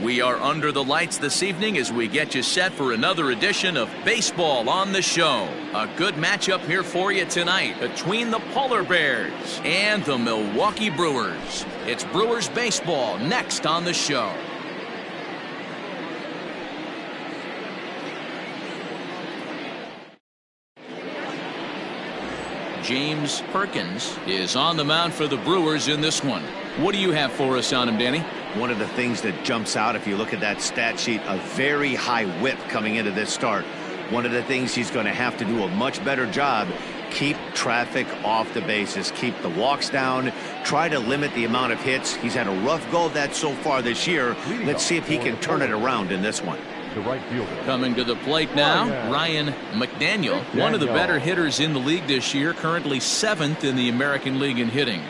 We are under the lights this evening as we get you set for another edition of Baseball on the Show. A good matchup here for you tonight between the Polar Bears and the Milwaukee Brewers. It's Brewers baseball next on the show. James Perkins is on the mound for the Brewers in this one. What do you have for us on him, Danny? One of the things that jumps out if you look at that stat sheet, a very high whip coming into this start. One of the things he's going to have to do a much better job, keep traffic off the bases, keep the walks down, try to limit the amount of hits. He's had a rough go of that so far this year. Let's see if he can turn it around in this one. The right fielder. Coming to the plate now, Ryan McDaniel, one of the better hitters in the league this year, currently 7th in the American League in hitting.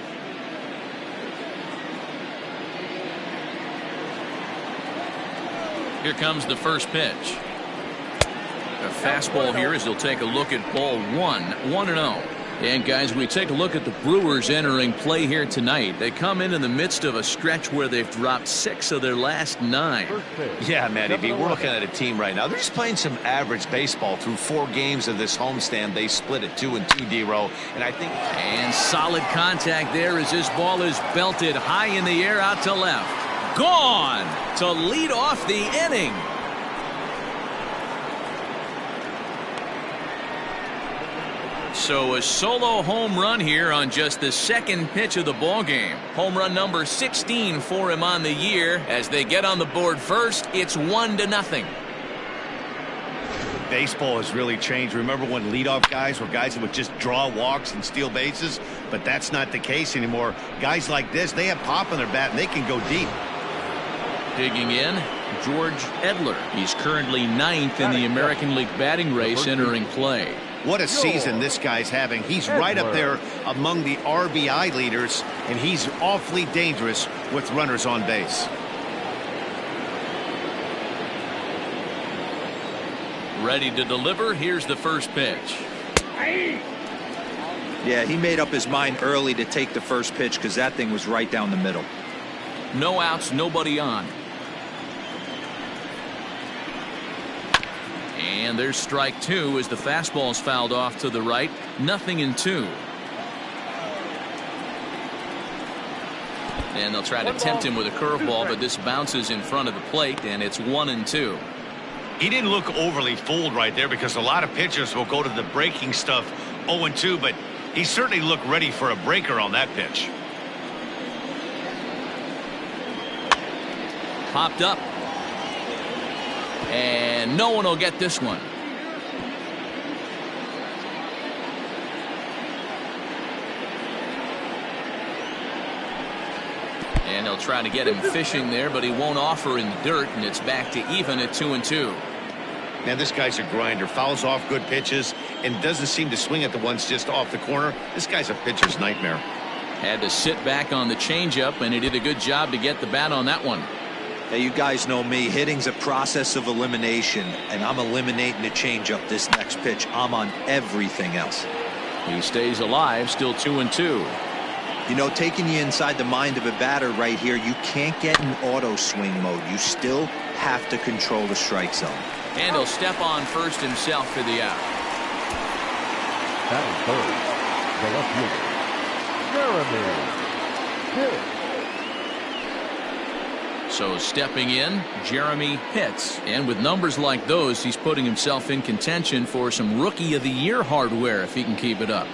Here comes the first pitch. A fastball here as he'll take a look at ball 1-0. And guys, we take a look at the Brewers entering play here tonight. They come in the midst of a stretch where they've dropped 6 of their last 9. Yeah, Matty B, we're looking at a team right now. They're just playing some average baseball through 4 games of this homestand. They split at 2-2, D-Row, and I think. And solid contact there as this ball is belted high in the air out to left. Gone to lead off the inning. So a solo home run here on just the second pitch of the ball game. Home run number 16 for him on the year. As they get on the board first, it's 1-0. Baseball has really changed. Remember when leadoff guys were guys that would just draw walks and steal bases? But that's not the case anymore. Guys like this, they have pop in their bat and they can go deep. Digging in, George Edler. He's currently 9th in the American League batting race entering play. What a season this guy's having. He's right up there among the RBI leaders, and he's awfully dangerous with runners on base. Ready to deliver. Here's the first pitch. Yeah, he made up his mind early to take the first pitch because that thing was right down the middle. No outs, nobody on. And there's strike 2 as the fastball's fouled off to the right. 0-2. And they'll try to tempt him with a curveball, but this bounces in front of the plate, and it's 1-2. He didn't look overly fooled right there because a lot of pitchers will go to the breaking stuff 0-2, but he certainly looked ready for a breaker on that pitch. Popped up. And no one will get this one. And they'll try to get him fishing there, but he won't offer in the dirt, and it's back to even at 2-2. Man, this guy's a grinder. Fouls off good pitches and doesn't seem to swing at the ones just off the corner. This guy's a pitcher's nightmare. Had to sit back on the changeup, and he did a good job to get the bat on that one. Hey, you guys know me. Hitting's a process of elimination, and I'm eliminating the changeup this next pitch. I'm on everything else. He stays alive, still 2-2. You know, taking you inside the mind of a batter right here, you can't get in auto swing mode. You still have to control the strike zone. And he'll step on first himself for the out. That is third. The left fielder, Jeremy Pitt. So stepping in, Jeremy Pitts. And with numbers like those, he's putting himself in contention for some Rookie of the Year hardware if he can keep it up.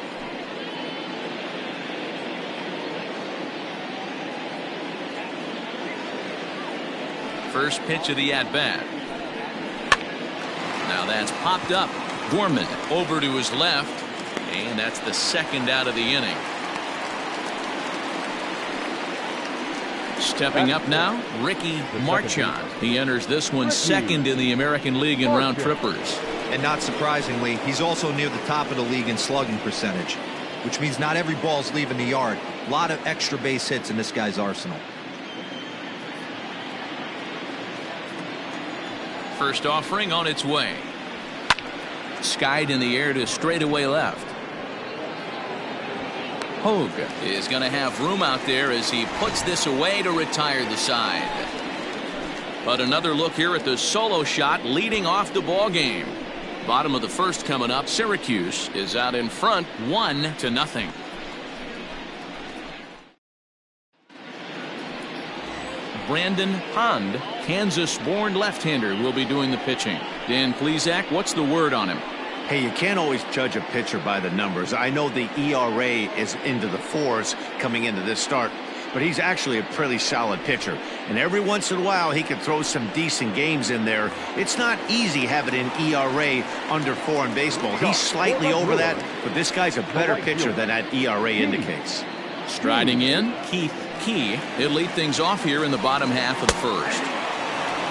First pitch of the at-bat. Now that's popped up. Gorman over to his left. And that's the second out of the inning. Stepping up now, Ricky Marchand. He enters this one second in the American League in round trippers. And not surprisingly, he's also near the top of the league in slugging percentage, which means not every ball's leaving the yard. A lot of extra base hits in this guy's arsenal. First offering on its way. Skied in the air to straightaway left. Hogue is going to have room out there as he puts this away to retire the side. But another look here at the solo shot leading off the ball game. Bottom of the first coming up. Syracuse is out in front 1-0. Brandon Pond, Kansas-born left-hander, will be doing the pitching. Dan Plesac, what's the word on him? Hey, you can't always judge a pitcher by the numbers. I know the ERA is into the 4s coming into this start, but he's actually a pretty solid pitcher. And every once in a while, he can throw some decent games in there. It's not easy having an ERA under 4 in baseball. He's slightly over that, but this guy's a better pitcher than that ERA indicates. Striding in, Keith Key. He'll lead things off here in the bottom half of the first.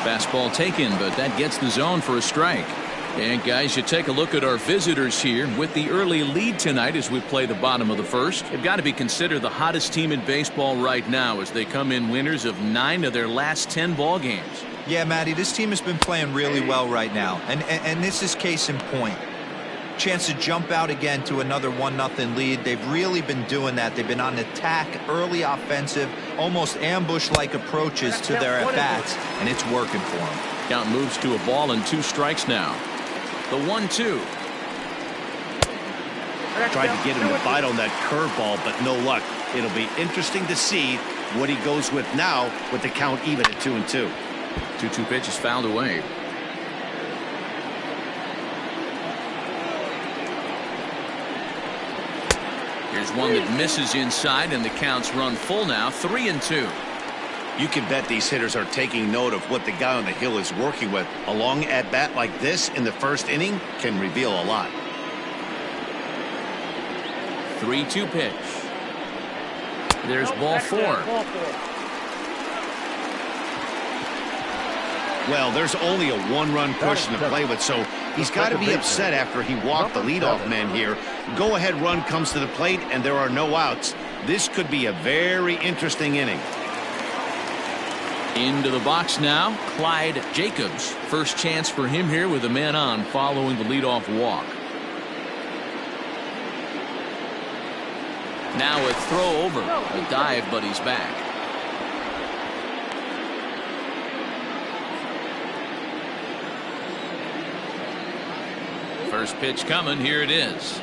Fastball taken, but that gets the zone for a strike. And guys, you take a look at our visitors here with the early lead tonight as we play the bottom of the first. They've got to be considered the hottest team in baseball right now as they come in winners of 9 of their last 10 ball games. Yeah, Matty, this team has been playing really well right now, and this is case in point. Chance to jump out again to another 1-0 lead. They've really been doing that. They've been on attack, early offensive, almost ambush-like approaches to their at-bats, and it's working for them. Count moves to a ball and 2 strikes now. The 1-2. Tried to get him to bite on that curveball, but no luck. It'll be interesting to see what he goes with now with the count even at 2-2. 2-2 pitch is fouled away. Here's one that misses inside, and the count's run full now, 3-2. You can bet these hitters are taking note of what the guy on the hill is working with. A long at-bat like this in the first inning can reveal a lot. 3-2 pitch. There's ball 4. Well, there's only a 1-run cushion to play with, so he's got to be upset after he walked the leadoff man here. Go-ahead run comes to the plate, and there are no outs. This could be a very interesting inning. Into the box now, Clyde Jacobs. First chance for him here with a man on following the leadoff walk. Now a throw over. A dive, but he's back. First pitch coming. Here it is.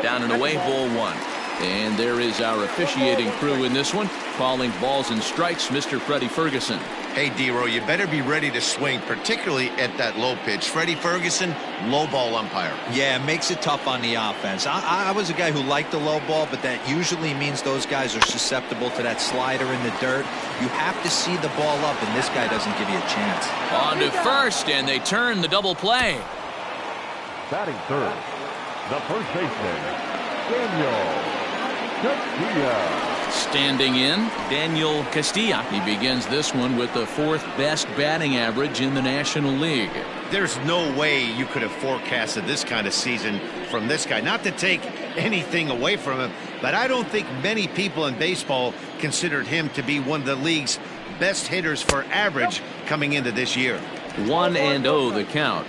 Down and away, ball 1. And there is our officiating crew in this one, calling balls and strikes, Mr. Freddie Ferguson. Hey, D-Row, you better be ready to swing, particularly at that low pitch. Freddie Ferguson, low ball umpire. Yeah, it makes it tough on the offense. I was a guy who liked the low ball, but that usually means those guys are susceptible to that slider in the dirt. You have to see the ball up, and this guy doesn't give you a chance. On to first, and they turn the double play. Batting third, the first baseman, Daniel Castilla. Standing in, Daniel Castilla. He begins this one with the 4th best batting average in the National League. There's no way you could have forecasted this kind of season from this guy. Not to take anything away from him, but I don't think many people in baseball considered him to be one of the league's best hitters for average coming into this year. 1-0 the count.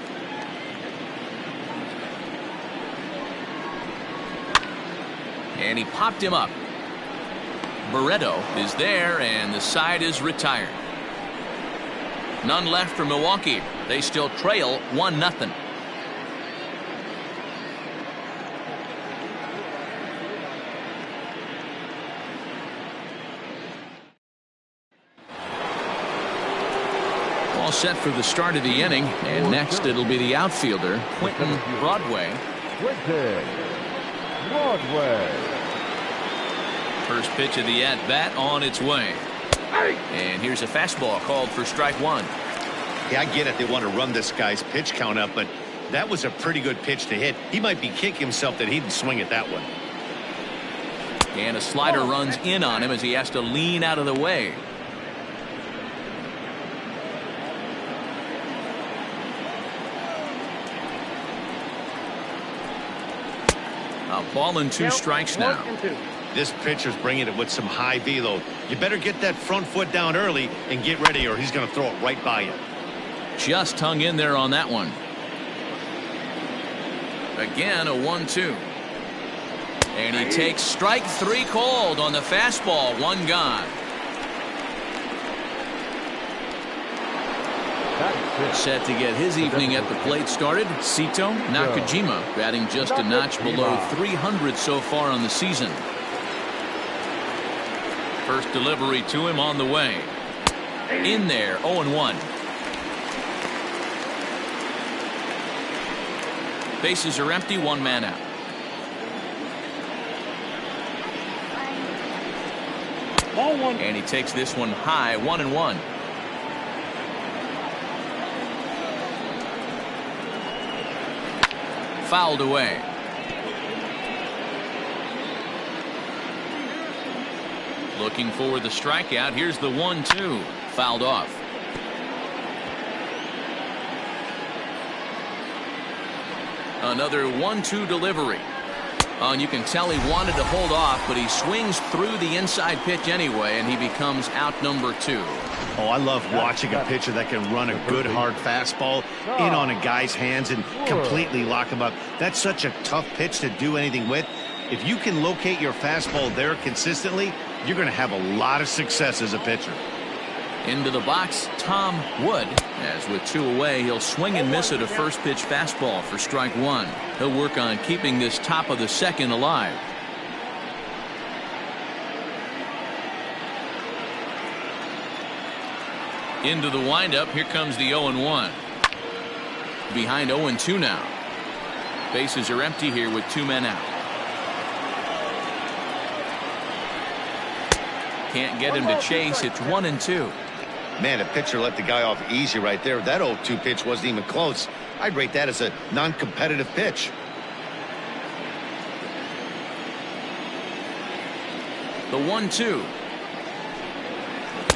And he popped him up. Barreto is there, and the side is retired. None left for Milwaukee. They still trail 1-0. All set for the start of the inning, and next it'll be the outfielder, Quentin Broadway. First pitch of the at-bat on its way. And here's a fastball called for strike 1. Yeah, I get it. They want to run this guy's pitch count up, but that was a pretty good pitch to hit. He might be kicking himself that he didn't swing at that one. And a slider runs in on him as he has to lean out of the way. A ball and 2 strikes now. This pitcher's bringing it with some high velo. You better get that front foot down early and get ready, or he's going to throw it right by you. Just hung in there on that one. Again, a 1-2. And he takes strike 3 called on the fastball. 1 gone. Set to get his evening at the plate started. Sito Nakajima batting just a notch below 300 so far on the season. First delivery to him on the way. In there, 0-1. Bases are empty, 1 man out. And he takes this one high, 1-1. Fouled away. Looking for the strikeout. Here's the 1-2. Fouled off. Another 1-2 delivery. And you can tell he wanted to hold off, but he swings through the inside pitch anyway, and he becomes out number 2. Oh, I love watching a pitcher that can run a good hard fastball in on a guy's hands and completely lock him up. That's such a tough pitch to do anything with. If you can locate your fastball there consistently, you're going to have a lot of success as a pitcher. Into the box, Tom Wood. As with 2 away, he'll swing and miss at a first pitch fastball for strike 1. He'll work on keeping this top of the second alive. Into the windup. Here comes the 0-1. Behind 0-2 now. Bases are empty here with 2 men out. Can't get him to chase. It's 1-2. Man, a pitcher let the guy off easy right there. That 0-2 pitch wasn't even close. I'd rate that as a non-competitive pitch. The 1-2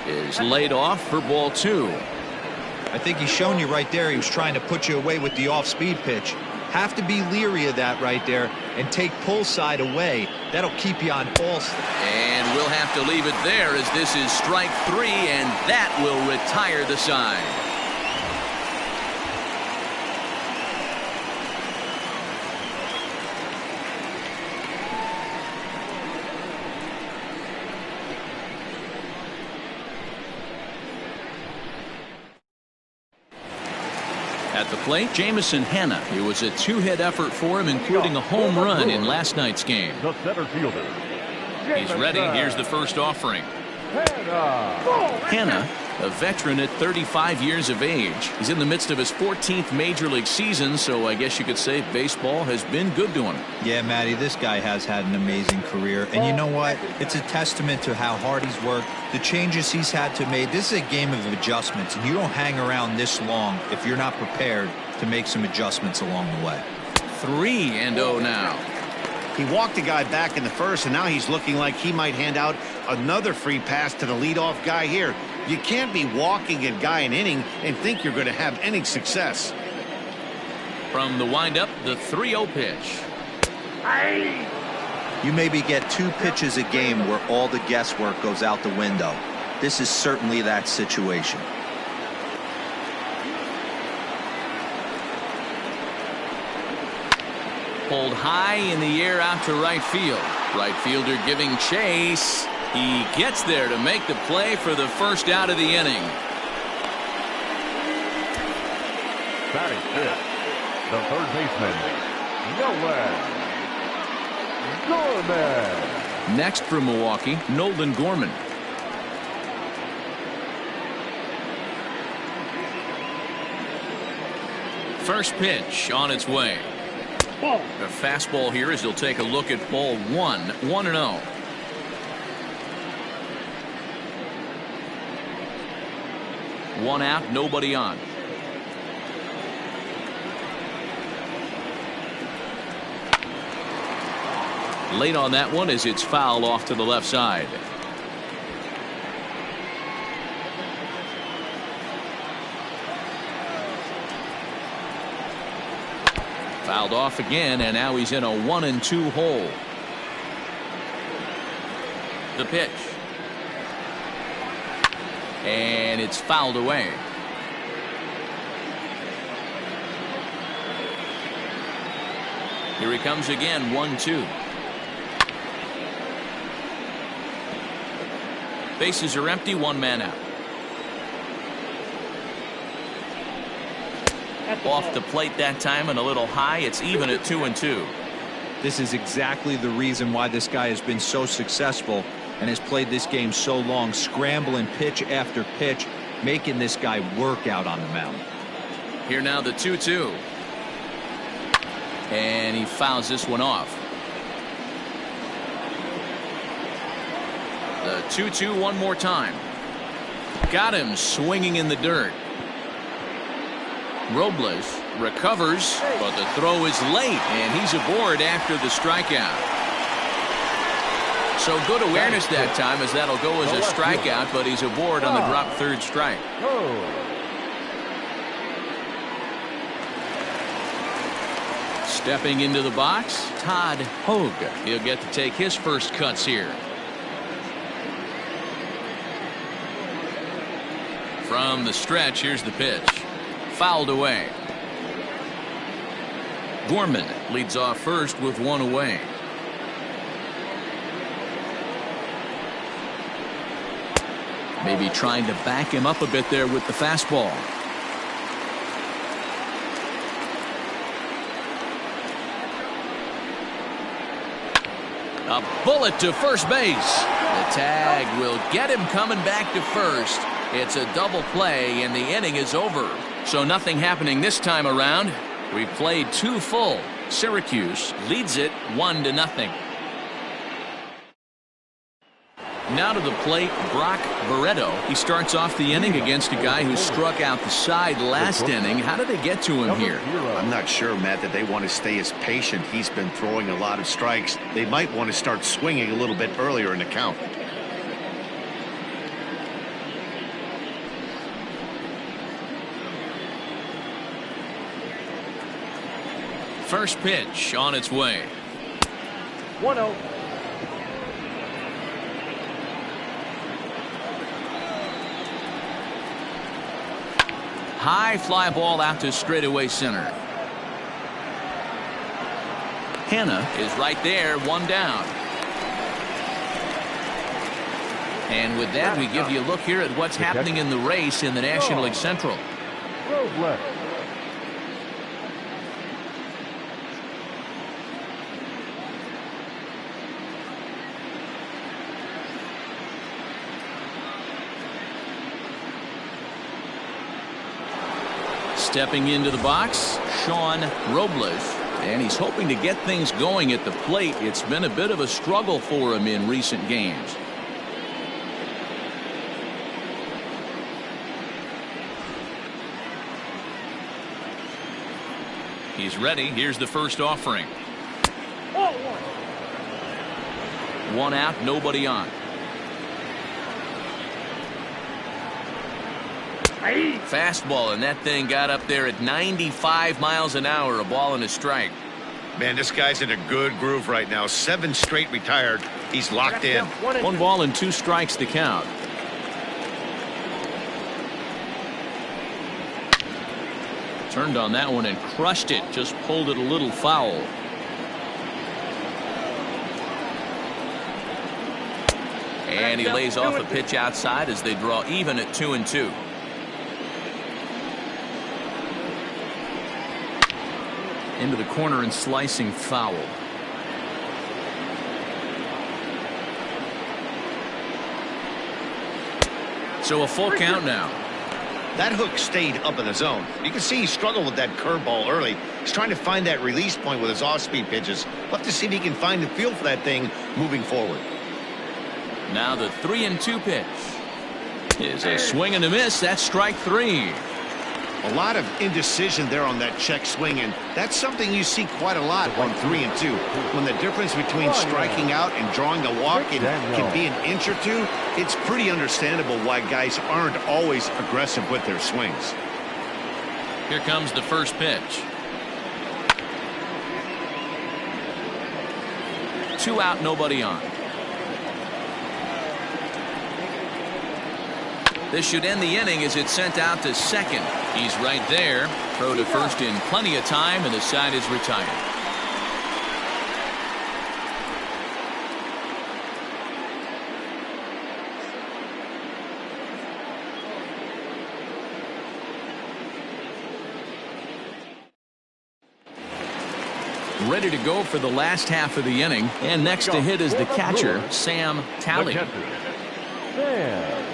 is laid off for ball 2. I think he's shown you right there. He was trying to put you away with the off-speed pitch. Have to be leery of that right there and take pull side away. That'll keep you on balls. And we'll have to leave it there as this is strike 3, and that will retire the side. At the plate, Jamison Hanna. It was a 2-hit effort for him, including a home run in last night's game. The center fielder. He's ready. Here's the first offering. Hanna, a veteran at 35 years of age. He's in the midst of his 14th major league season, so I guess you could say baseball has been good to him. Yeah, Matty, this guy has had an amazing career. And you know what? It's a testament to how hard he's worked, the changes he's had to make. This is a game of adjustments, and you don't hang around this long if you're not prepared to make some adjustments along the way. 3-0 now. He walked the guy back in the first, and now he's looking like he might hand out another free pass to the leadoff guy here. You can't be walking a guy an inning and think you're going to have any success. From the windup, the 3-0 pitch. You maybe get 2 pitches a game where all the guesswork goes out the window. This is certainly that situation. Pulled high in the air out to right field. Right fielder giving chase. He gets there to make the play for the first out of the inning. Batting fifth, the third baseman, Nolan Gorman. Next for Milwaukee, Nolan Gorman. First pitch on its way. A fastball here as he'll take a look at ball 1. 1-0. One out, nobody on. Late on that one as it's fouled off to the left side. Fouled off again, and now he's in a 1-2 hole. The pitch. And it's fouled away. Here he comes again, 1-2. Bases are empty, one man out. Off the plate that time and a little high. It's even at 2-2. This is exactly the reason why this guy has been so successful and has played this game so long, scrambling pitch after pitch, making this guy work out on the mound. Here now the 2-2. And he fouls this one off. The 2-2 one more time. Got him swinging in the dirt. Robles recovers, but the throw is late, and he's aboard after the strikeout. So good awareness that time, as that'll go as a strikeout, but he's aboard on the drop third strike. Stepping into the box, Todd Hogue. He'll get to take his first cuts here. From the stretch, here's the pitch. Fouled away. Gorman leads off first with one away. Maybe trying to back him up a bit there with the fastball. A bullet to first base. The tag will get him coming back to first. It's a double play, and the inning is over. So nothing happening this time around. We played 2 full. Syracuse leads it 1-0. Now to the plate, Brock Barreto. He starts off the inning against a guy who struck out the side last inning. How did they get to him here? I'm not sure, Matt, that they want to stay as patient. He's been throwing a lot of strikes. They might want to start swinging a little bit earlier in the count. First pitch on its way. 1-0. High fly ball out to straightaway center. Hanna is right there, one down. And with that, we give you a look here at what's happening in the race in the National League Central. Robles. Stepping into the box, Sean Robles, and he's hoping to get things going at the plate. It's been a bit of a struggle for him in recent games. He's ready. Here's the first offering. 1 out, nobody on. Fastball, and that thing got up there at 95 miles an hour, a ball and a strike. Man, this guy's in a good groove right now. 7 straight retired. He's locked in. 1 ball and 2 strikes to count. Turned on that one and crushed it. Just pulled it a little foul. And he lays off a pitch outside as they draw even at 2-2. Into the corner and slicing foul. So a full count now. That hook stayed up in the zone. You can see he struggled with that curveball early. He's trying to find that release point with his off-speed pitches. We'll have to see if he can find the feel for that thing moving forward. Now the 3-2 pitch is a swing and a miss. That's strike 3. A lot of indecision there on that check swing, and that's something you see quite a lot on 3-2. When the difference between striking out and drawing a walk can be an inch or two, it's pretty understandable why guys aren't always aggressive with their swings. Here comes the first pitch. 2 out, nobody on. This should end the inning as it's sent out to second. He's right there. Throw to first in plenty of time, and the side is retired. ready to go for the last half of the inning. And next to hit is the catcher, Sam Talley.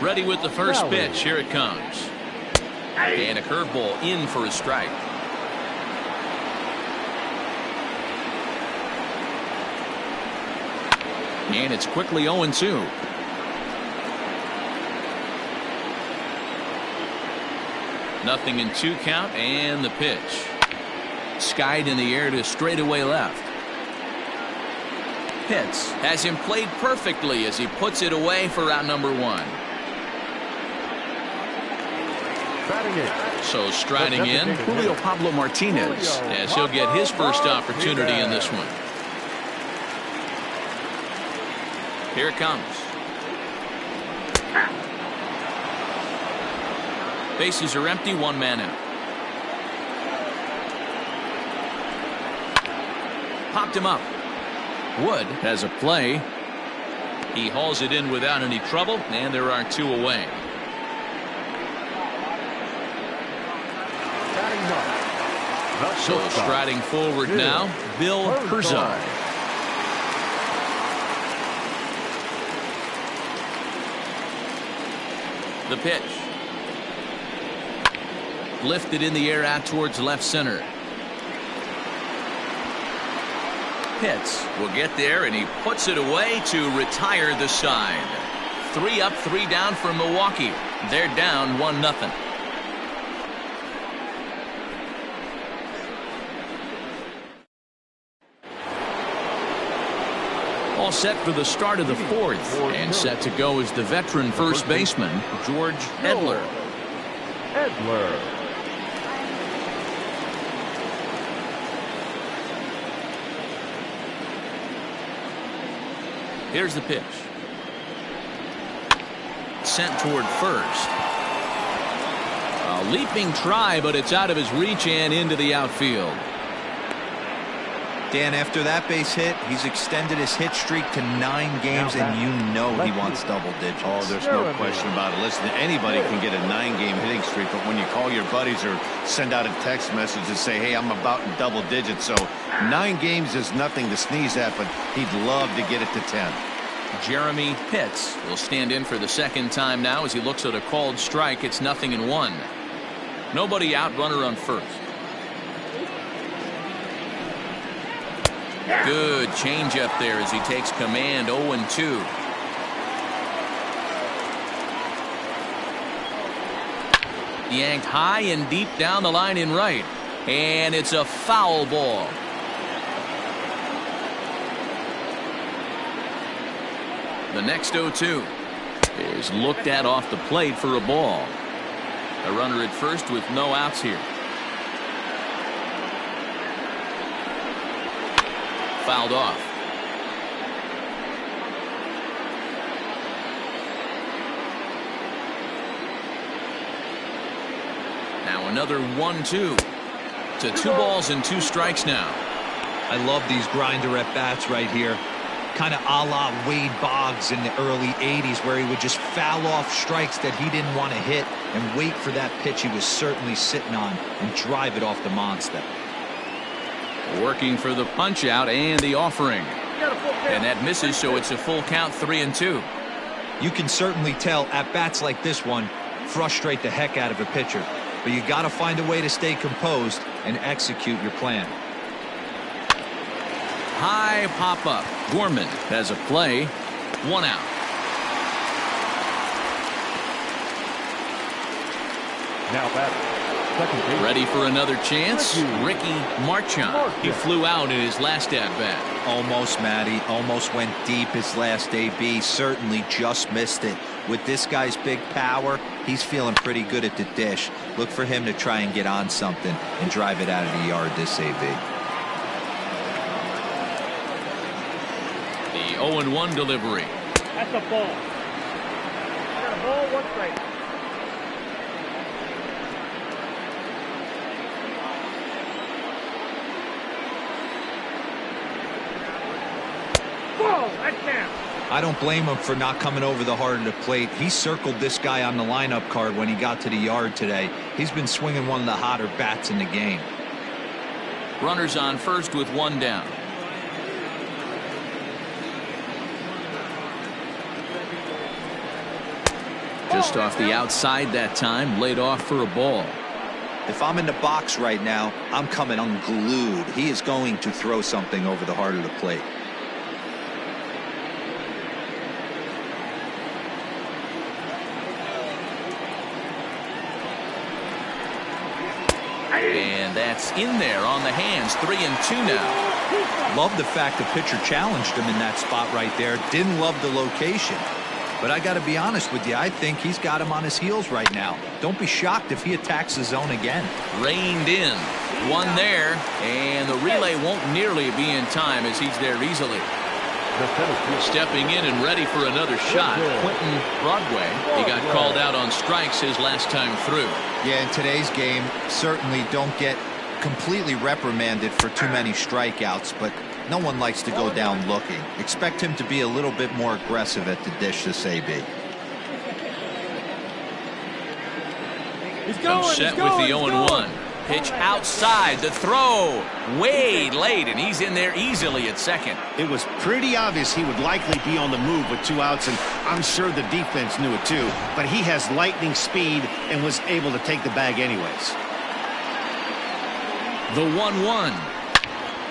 Ready with the first pitch. Here it comes. And a curveball in for a strike. And it's quickly 0-2. Nothing in 2 count, and the pitch. Skied in the air to straightaway left. Pitts has him played perfectly as he puts it away for out number 1. So striding in, Julio Pablo Martinez, as he'll get his first opportunity in this one. Here it comes. Bases are empty, 1 man out. Popped him up. Wood has a play. He hauls it in without any trouble, and there are 2 away. So striding forward now, Bill Herzog. The pitch. Lifted in the air out towards left center. Pitts will get there, and he puts it away to retire the side. 3 up, 3 down for Milwaukee. They're down 1-0. All set for the start of the 4th, and set to go is the veteran first baseman, George Edler. Here's the pitch. Sent toward first. A leaping try, but it's out of his reach and into the outfield. Dan, after that base hit, he's extended his hit streak to 9 games, and you know he wants double digits. Oh, there's no question about it. Listen, anybody can get a 9-game hitting streak, but when you call your buddies or send out a text message and say, hey, I'm about in double digits, so 9 games is nothing to sneeze at, but he'd love to get it to 10. Jeremy Pitts will stand in for the 2nd time now as he looks at a called strike. It's 0-1. Nobody out, runner on first. Good change up there as he takes command. 0-2. Yanked high and deep down the line in right, and it's a foul ball. The next 0-2 is looked at off the plate for a ball. A runner at first with no outs here. Fouled off. Now another 1-2 to 2 balls and 2 strikes now. I love these grinder at bats right here. Kind of a la Wade Boggs in the early 80s, where he would just foul off strikes that he didn't want to hit and wait for that pitch he was certainly sitting on and drive it off the monster. Working for the punch out and the offering. And that misses, so it's a full count, 3-2. You can certainly tell at bats like this one frustrate the heck out of a pitcher, but you got to find a way to stay composed and execute your plan. High pop up. Gorman has a play. 1 out. Now batter. Ready for another chance. Ricky Marchand. He flew out in his last at bat. Almost, Matty. Almost went deep his last AB. Certainly just missed it. With this guy's big power, he's feeling pretty good at the dish. Look for him to try and get on something and drive it out of the yard this AB. The 0-1 delivery. That's a ball. Got a ball, 1 strike. I don't blame him for not coming over the heart of the plate. He circled this guy on the lineup card when he got to the yard today. He's been swinging one of the hotter bats in the game. Runners on first with one down. Just off the outside that time, laid off for a ball. If I'm in the box right now, I'm coming unglued. He is going to throw something over the heart of the plate. And that's in there on the hands. 3-2 now. Love the fact the pitcher challenged him in that spot right there. Didn't love the location. But I got to be honest with you, I think he's got him on his heels right now. Don't be shocked if he attacks the zone again. Reined in. One there, and the relay won't nearly be in time as he's there easily. Stepping in and ready for another shot, Quentin Broadway. He got called out on strikes his last time through. Yeah, in today's game, certainly don't get completely reprimanded for too many strikeouts, but no one likes to go down looking. Expect him to be a little bit more aggressive at the dish this AB. He's going, set with the 0-1. Pitch outside, the throw way late, and he's in there easily at second. It was pretty obvious he would likely be on the move with 2 outs, and I'm sure the defense knew it too, but he has lightning speed and was able to take the bag anyways. The 1-1.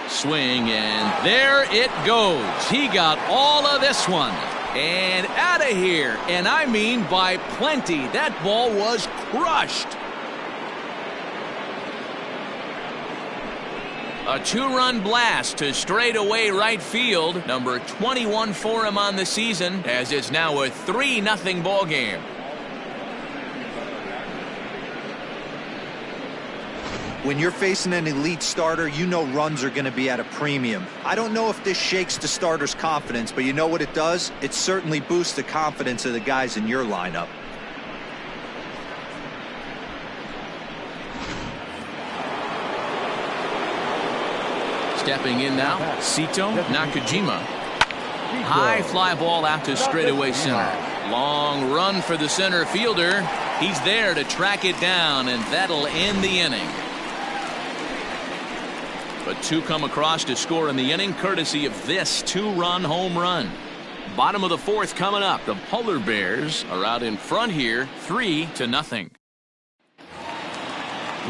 Swing, and there it goes. He got all of this one. And out of here. And I mean by plenty. That ball was crushed. A 2-run blast to straightaway right field. Number 21 for him on the season, as it's now a 3-0 ball game. When you're facing an elite starter, you know runs are going to be at a premium. I don't know if this shakes the starter's confidence, but you know what it does? It certainly boosts the confidence of the guys in your lineup. Stepping in now, Sito Nakajima. High fly ball out to straightaway center. Long run for the center fielder. He's there to track it down, and that'll end the inning. But 2 come across to score in the inning, courtesy of this 2-run home run. Bottom of the 4th coming up. The Polar Bears are out in front here, 3-0.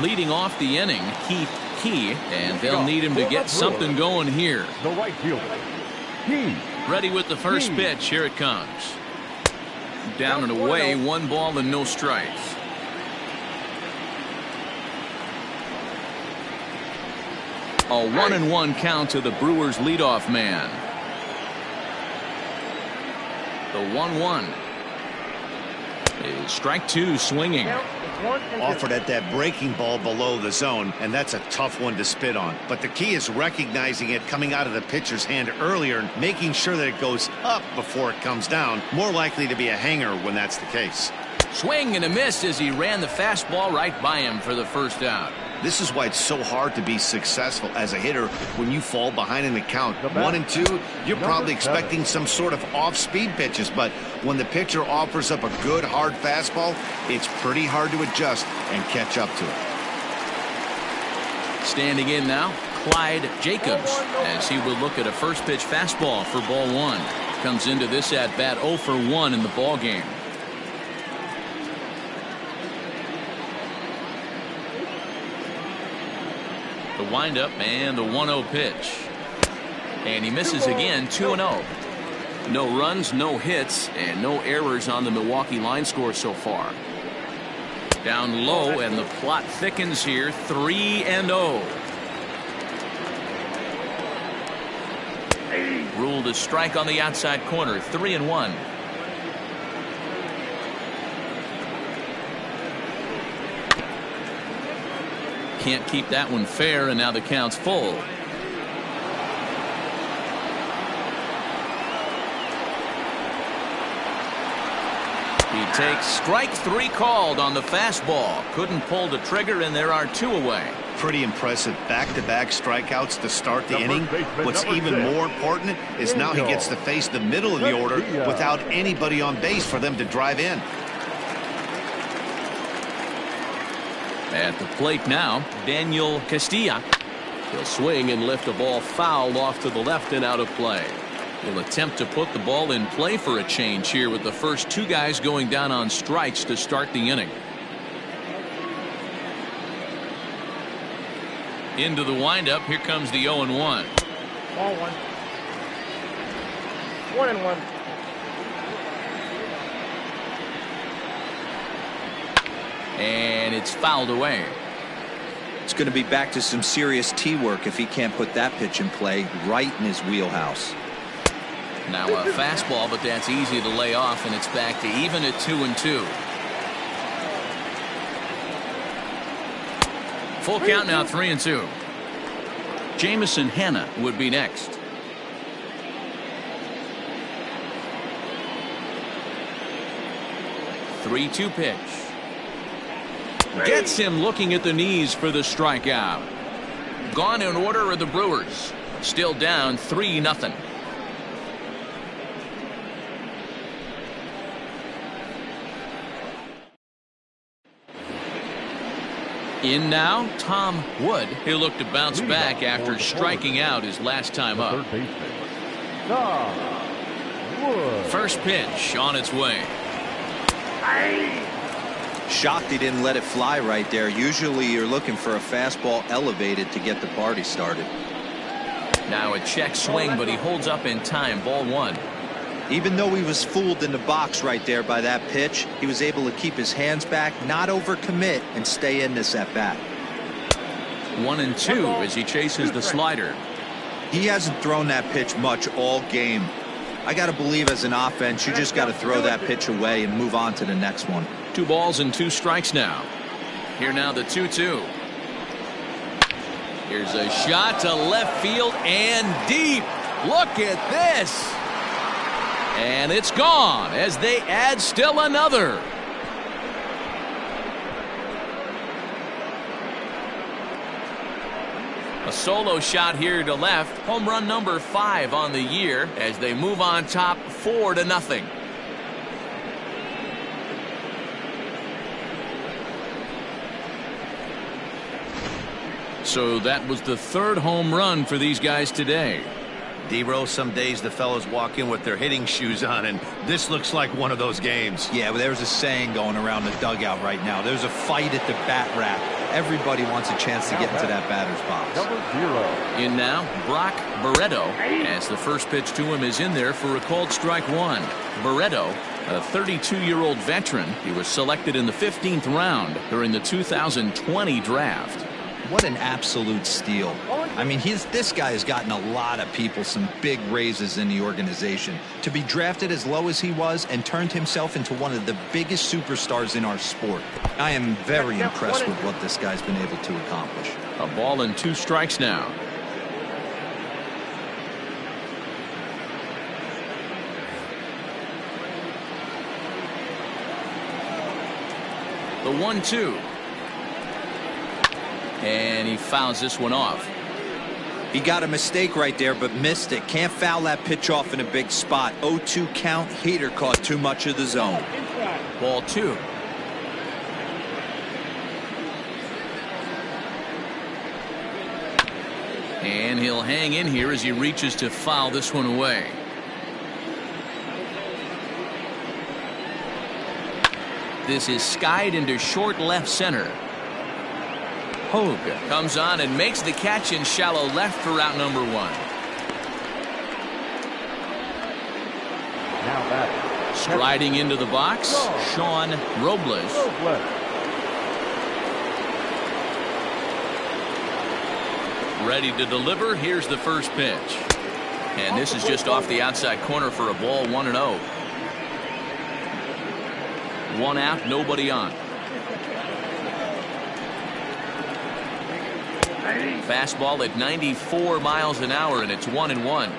Leading off the inning, Keith Key, and they'll need him to get something going here. The right fielder. Key. Ready with the first pitch. Here it comes. Down and away, 1 ball and no strikes. A 1-1 count to the Brewers leadoff man. The 1-1 is strike 2, swinging. Offered at that breaking ball below the zone, and that's a tough one to spit on. But the key is recognizing it coming out of the pitcher's hand earlier and making sure that it goes up before it comes down. More likely to be a hanger when that's the case. Swing and a miss as he ran the fastball right by him for the first out. This is why it's so hard to be successful as a hitter when you fall behind in the count. 1 and 2, you're probably expecting some sort of off-speed pitches, but when the pitcher offers up a good hard fastball, it's pretty hard to adjust and catch up to it. Standing in now, Clyde Jacobs, as he will look at a first pitch fastball for ball 1. Comes into this at bat 0 for 1 in the ball game. The windup and the 1-0 pitch. And he misses again, 2-0. No runs, no hits, and no errors on the Milwaukee line score so far. Down low, and the plot thickens here, 3-0. Ruled a strike on the outside corner, 3-1. Can't keep that one fair, and now the count's full. He takes strike 3 called on the fastball. Couldn't pull the trigger, and there are 2 away. Pretty impressive back-to-back strikeouts to start the inning. What's even more important is now he gets to face the middle of the order without anybody on base for them to drive in. At the plate now, Daniel Castilla. He'll swing and lift a ball foul off to the left and out of play. He'll attempt to put the ball in play for a change here with the first two guys going down on strikes to start the inning. Into the windup. Here comes the 0-1. Ball one. 1-1. And it's fouled away. It's going to be back to some serious tee work if he can't put that pitch in play right in his wheelhouse. Now a fastball, but that's easy to lay off, and it's back to even at 2-2. Full count now, 3-2. Jamison Hanna would be next. 3-2 pitch. Gets him looking at the knees for the strikeout. Gone in order are the Brewers. Still down 3-0. In now, Tom Wood. He'll look to bounce back after striking out his last time up. First pitch on its way. Shocked he didn't let it fly right there. Usually you're looking for a fastball elevated to get the party started. Now a check swing, but he holds up in time. Ball one. Even though he was fooled in the box right there by that pitch, he was able to keep his hands back, not overcommit, and stay in this at bat. 1-2 as he chases the slider. He hasn't thrown that pitch much all game. I got to believe as an offense, you just got to throw that pitch away and move on to the next one. 2 balls and 2 strikes now. Here now the 2-2. Here's a shot to left field and deep. Look at this. And it's gone as they add still another. A solo shot here to left. Home run number 5 on the year as they move on top 4-0. So that was the 3rd home run for these guys today. D-Row, some days the fellas walk in with their hitting shoes on, and this looks like one of those games. Yeah, well, there's a saying going around the dugout right now. There's a fight at the bat rack. Everybody wants a chance to get into that batter's box. In now, Brock Barreto, as the first pitch to him is in there for a called strike one. Barreto, a 32-year-old veteran. He was selected in the 15th round during the 2020 draft. What an absolute steal. I mean, this guy has gotten a lot of people some big raises in the organization. To be drafted as low as he was and turned himself into one of the biggest superstars in our sport. I am very impressed with what this guy's been able to accomplish. A ball and 2 strikes now. The 1-2. And he fouls this one off. He got a mistake right there, but missed it. Can't foul that pitch off in a big spot. 0-2 count. Hader caught too much of the zone. Ball 2. And he'll hang in here as he reaches to foul this one away. This is skied into short left center. Hogue comes on and makes the catch in shallow left for out number 1. Now back. Striding into the box, Sean Robles. Ready to deliver. Here's the first pitch. And this is just off the outside corner for a ball. 1-0. 1 out, nobody on. Fastball at 94 miles an hour, and it's 1-1.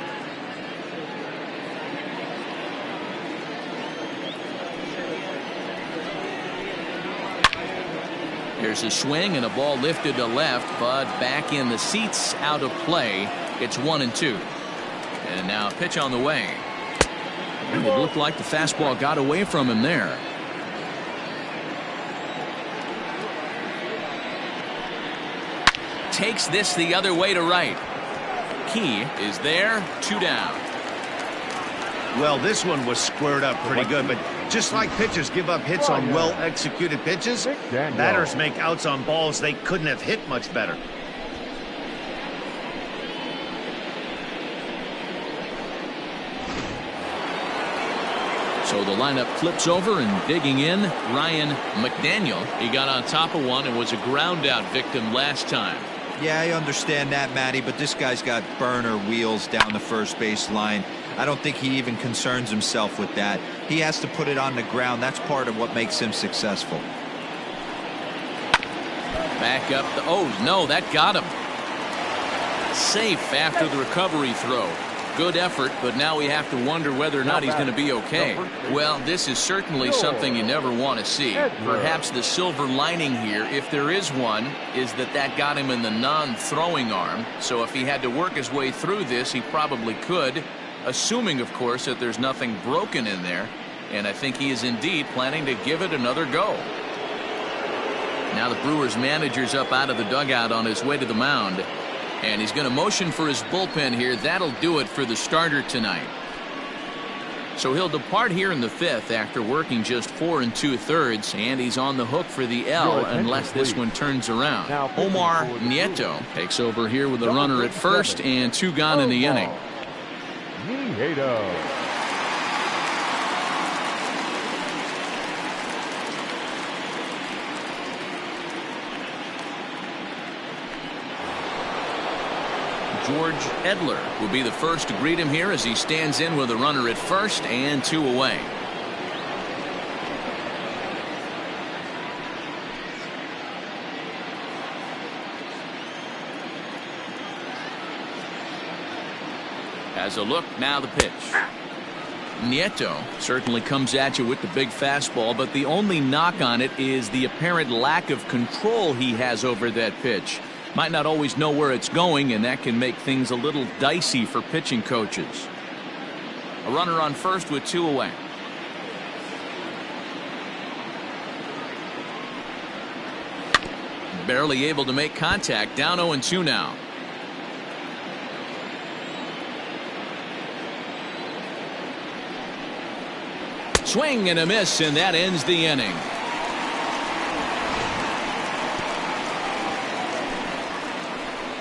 Here's a swing and a ball lifted to left, but back in the seats, out of play. It's 1-2. And now a pitch on the way. It looked like the fastball got away from him there. takes this the other way to right. Key is there, 2 down. Well, this one was squared up pretty good, but just like pitchers give up hits on well-executed pitches, batters make outs on balls they couldn't have hit much better. So the lineup flips over, and digging in, Ryan McDaniel. He got on top of one and was a ground out victim last time. Yeah, I understand that, Matty, but this guy's got burner wheels down the first base line. I don't think he even concerns himself with that. He has to put it on the ground. That's part of what makes him successful. Back up the, oh no, that got him. Safe after the recovery throw. Good effort, but now we have to wonder whether or not he's going to be okay. Well, this is certainly something you never want to see. Perhaps the silver lining here, if there is one, is that got him in the non-throwing arm. So if he had to work his way through this, he probably could, assuming, of course, that there's nothing broken in there. And I think he is indeed planning to give it another go. Now the Brewers manager's up out of the dugout on his way to the mound. And he's going to motion for his bullpen here. That'll do it for the starter tonight. So he'll depart here in the 5th after working just 4 2/3, and he's on the hook for the L unless this one turns around. Omar Nieto takes over here with a runner at first and 2 gone in the inning. George Edler will be the first to greet him here as he stands in with a runner at first and 2 away. As a look, now the pitch. Nieto certainly comes at you with the big fastball, but the only knock on it is the apparent lack of control he has over that pitch. Might not always know where it's going, and that can make things a little dicey for pitching coaches. A runner on first with 2 away. Barely able to make contact. Down 0-2 now. Swing and a miss, and that ends the inning.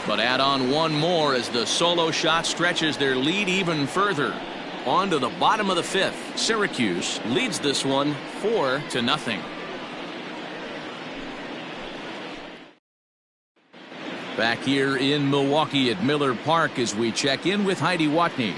But add on one more as the solo shot stretches their lead even further. On to the bottom of the 5th. Syracuse leads this one 4-0. Back here in Milwaukee at Miller Park as we check in with Heidi Watney.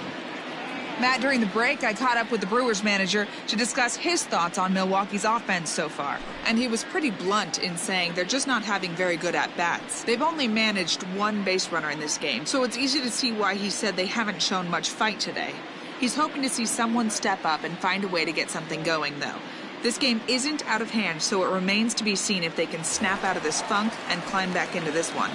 Matt, during the break, I caught up with the Brewers manager to discuss his thoughts on Milwaukee's offense so far. And he was pretty blunt in saying they're just not having very good at-bats. They've only managed 1 base runner in this game, so it's easy to see why he said they haven't shown much fight today. He's hoping to see someone step up and find a way to get something going, though. This game isn't out of hand, so it remains to be seen if they can snap out of this funk and climb back into this one.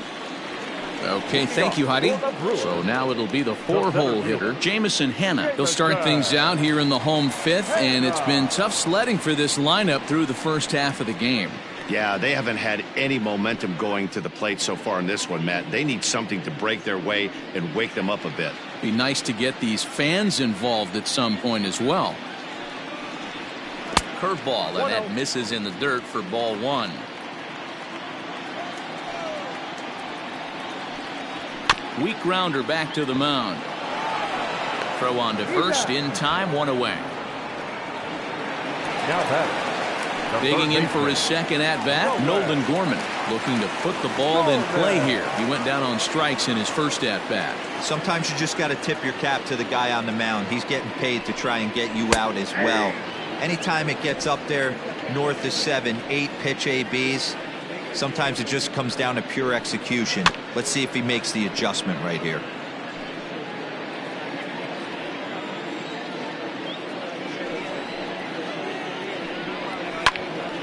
Okay, thank you, Heidi. So now it'll be the 4-hole hitter, Jamison Hanna. He'll start things out here in the home 5th, and it's been tough sledding for this lineup through the first half of the game. Yeah, they haven't had any momentum going to the plate so far in this one, Matt. They need something to break their way and wake them up a bit. Be nice to get these fans involved at some point as well. Curveball, and that misses in the dirt for ball 1. Weak grounder back to the mound. Throw on to first in time, 1 away. Digging in for his second at-bat, Nolan Gorman looking to put the ball in play here. He went down on strikes in his first at-bat. Sometimes you just got to tip your cap to the guy on the mound. He's getting paid to try and get you out as well. Anytime it gets up there north of 7, 8 pitch ABs, sometimes it just comes down to pure execution. Let's see if he makes the adjustment right here.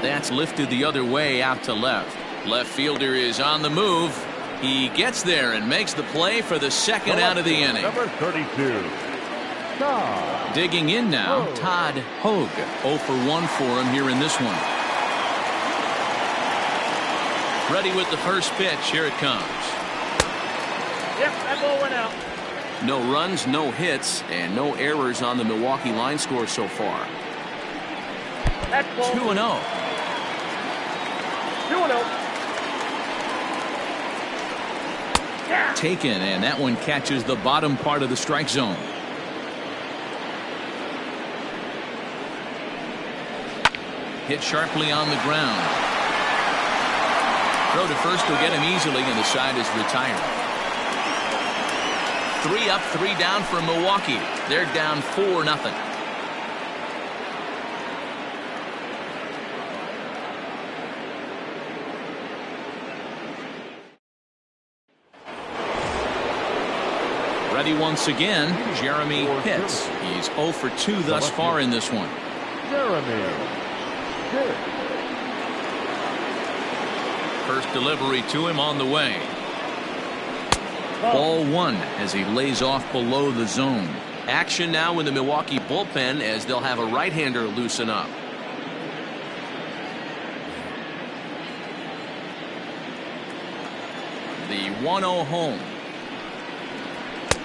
That's lifted the other way out to left. Left fielder is on the move. He gets there and makes the play for the second out of the inning. Number 32. Digging in now, Todd Hogue. 0 for 1 for him here in this one. Ready with the first pitch. Here it comes. Yep, that ball went out. No runs, no hits, and no errors on the Milwaukee line score so far. That's ball. 2-0. 2-0. Yeah. Taken, and that one catches the bottom part of the strike zone. Hit sharply on the ground. Throw to first will get him easily, and the side is retired. 3 up, 3 down for Milwaukee. They're down 4-0. Ready once again, Jeremy hits. He's 0 for 2 thus far in this one. Jeremy. First delivery to him on the way. Ball 1 as he lays off below the zone. Action now in the Milwaukee bullpen as they'll have a right-hander loosen up. The 1-0 home.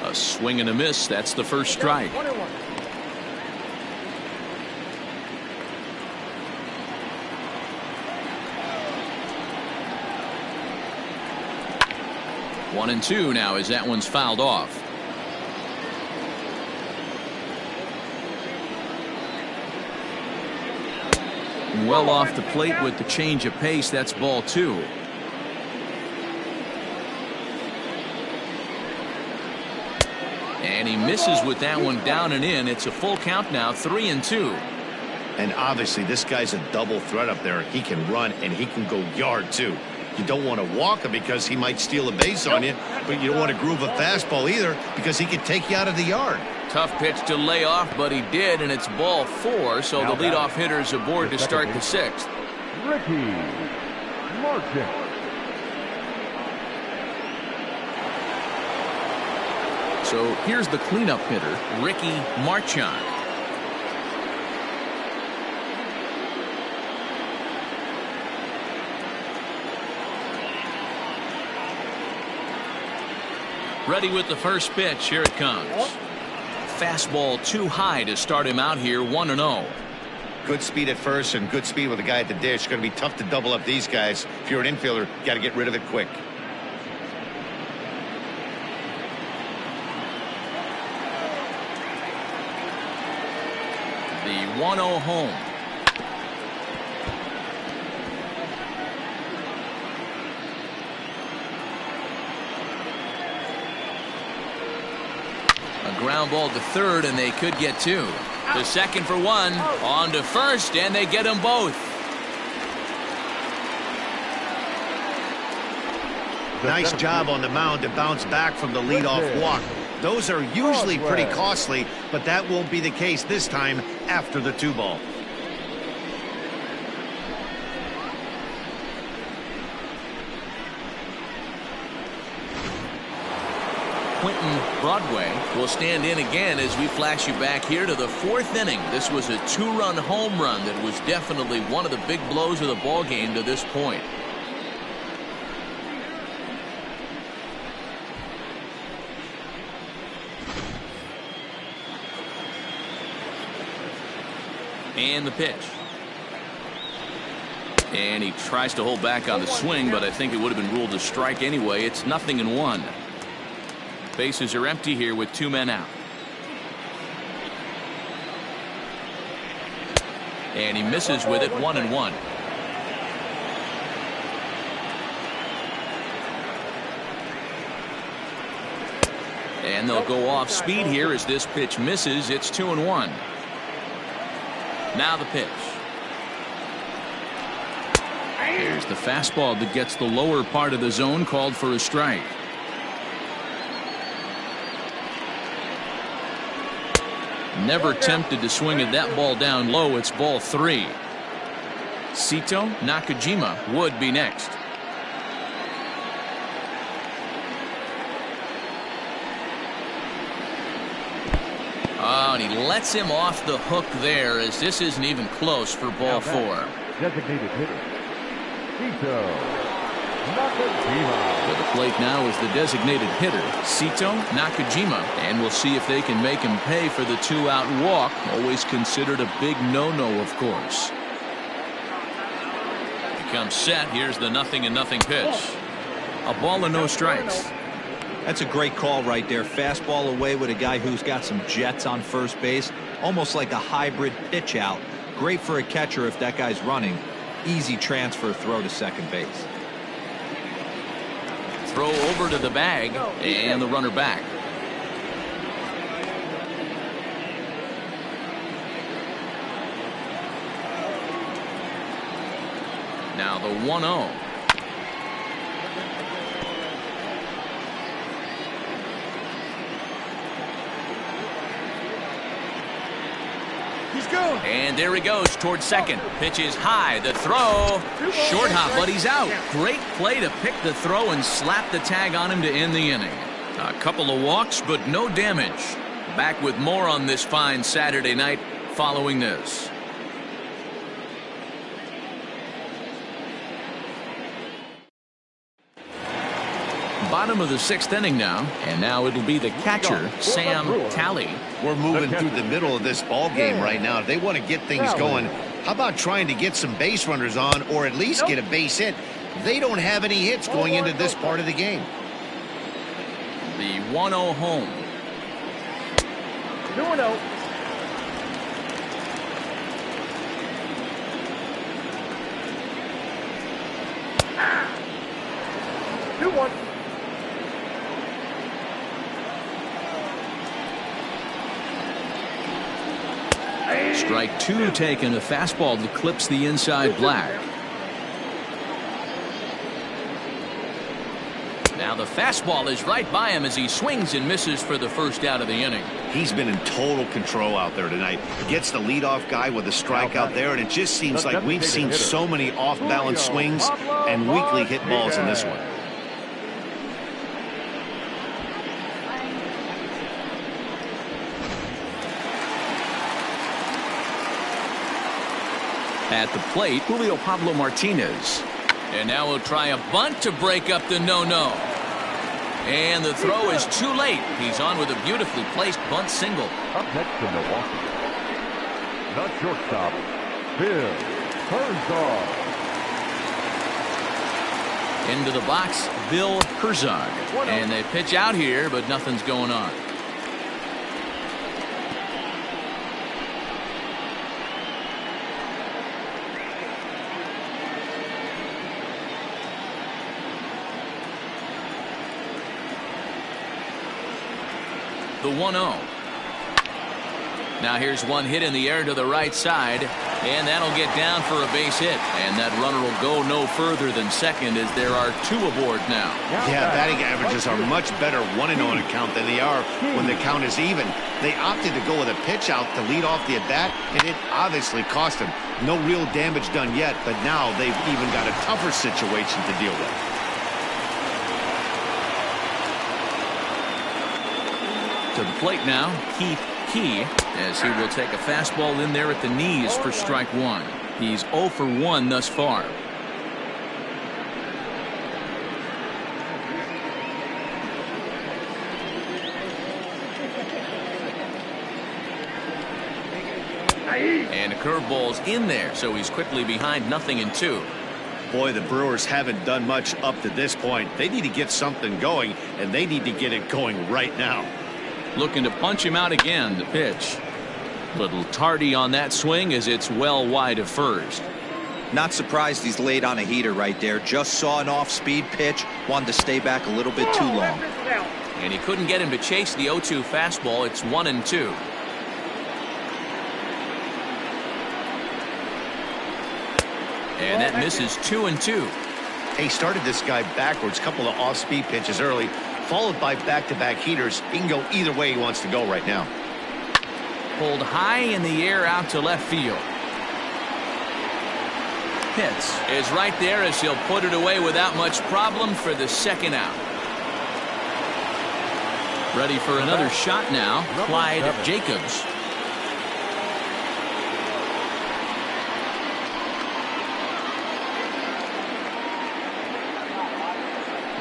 A swing and a miss. That's the first strike. 1-1. One and 2 now as that one's fouled off. Well off the plate with the change of pace. That's ball 2. And he misses with that one down and in. It's a full count now, 3-2. And obviously this guy's a double threat up there. He can run and he can go yard too. You don't want to walk him because he might steal a base on you, but you don't want to groove a fastball either because he could take you out of the yard. Tough pitch to lay off, but he did, and it's ball 4, so the leadoff hitter's aboard to start the 6th. Ricky Martin. So here's the cleanup hitter, Ricky Marchand. Ready with the first pitch. Here it comes. Fastball too high to start him out here, 1-0. Good speed at first and good speed with a guy at the dish. It's going to be tough to double up these guys. If you're an infielder, you got to get rid of it quick. The 1-0 home. Ground ball to third, and they could get 2. To second for 1. On to first, and they get them both. Nice job on the mound to bounce back from the leadoff walk. Those are usually pretty costly, but that won't be the case this time after the 2-ball. Quentin Broadway will stand in again as we flash you back here to the 4th inning. This was a 2-run home run that was definitely one of the big blows of the ball game to this point. And the pitch. And he tries to hold back on the swing, but I think it would have been ruled a strike anyway. It's 0-1. Bases are empty here with 2 men out. And he misses with it, 1-1. And they'll go off speed here as this pitch misses. It's 2-1. Now the pitch. There's the fastball that gets the lower part of the zone, called for a strike. Never tempted to swing at that ball down low. It's ball 3. Sito Nakajima would be next. Oh, and he lets him off the hook there as this isn't even close for ball 4. Designated hitter. Sito To the plate now is the designated hitter, Sito Nakajima, and we'll see if they can make him pay for the 2-out walk. Always considered a big no-no, of course. He comes set. Here's the 0-0 pitch. A ball and no strikes. That's a great call right there. Fastball away with a guy who's got some jets on first base. Almost like a hybrid pitch out. Great for a catcher if that guy's running. Easy transfer throw to second base. Throw over to the bag and the runner back. Now the 1-0. And there he goes towards second. Pitch is high. The throw. Short hop, but he's out. Great play to pick the throw and slap the tag on him to end the inning. A couple of walks, but no damage. Back with more on this fine Saturday night following this. Bottom of the 6th inning now, and now it'll be the catcher, Sam Talley. We're moving through the middle of this ball game right now. If they want to get things going, how about trying to get some base runners on or at least get a base hit? They don't have any hits going into this part of the game. The 1-0 home. 2-0. Strike 2 taken. A fastball that clips the inside black. Now the fastball is right by him as he swings and misses for the first out of the inning. He's been in total control out there tonight. Gets the leadoff guy with a strikeout there, and it just seems like we've seen so many off-balance swings and weakly hit balls in this one. At the plate, Julio Pablo Martinez. And now we'll try a bunt to break up the no-no. And the throw is too late. He's on with a beautifully placed bunt single. Up next to Milwaukee, the shortstop, Bill Herzog. Into the box, Bill Herzog. And they pitch out here, but nothing's going on. The 1-0. Now here's one hit in the air to the right side, and that'll get down for a base hit. And that runner will go no further than second as there are 2 aboard now. Yeah, batting averages are much better 1-0 on a count than they are when the count is even. They opted to go with a pitch out to lead off the at-bat, and it obviously cost them. No real damage done yet, but now they've even got a tougher situation to deal with. To the plate now, Keith Key, as he will take a fastball in there at the knees for strike 1. He's 0 for 1 thus far. And a curveball's in there, so he's quickly behind 0-2. Boy, the Brewers haven't done much up to this point. They need to get something going, and they need to get it going right now. Looking to punch him out again. The pitch. Little tardy on that swing as it's well wide of first. Not surprised he's laid on a heater right there. Just saw an off-speed pitch. Wanted to stay back a little bit too long. And he couldn't get him to chase the 0-2 fastball. It's 1-2. And that misses 2-2. He started this guy backwards. Couple of off-speed pitches early, followed by back-to-back heaters. He can go either way he wants to go right now. Pulled high in the air out to left field. Pitts is right there as he'll put it away without much problem for the second out. Ready for another shot now, Clyde Jacobs.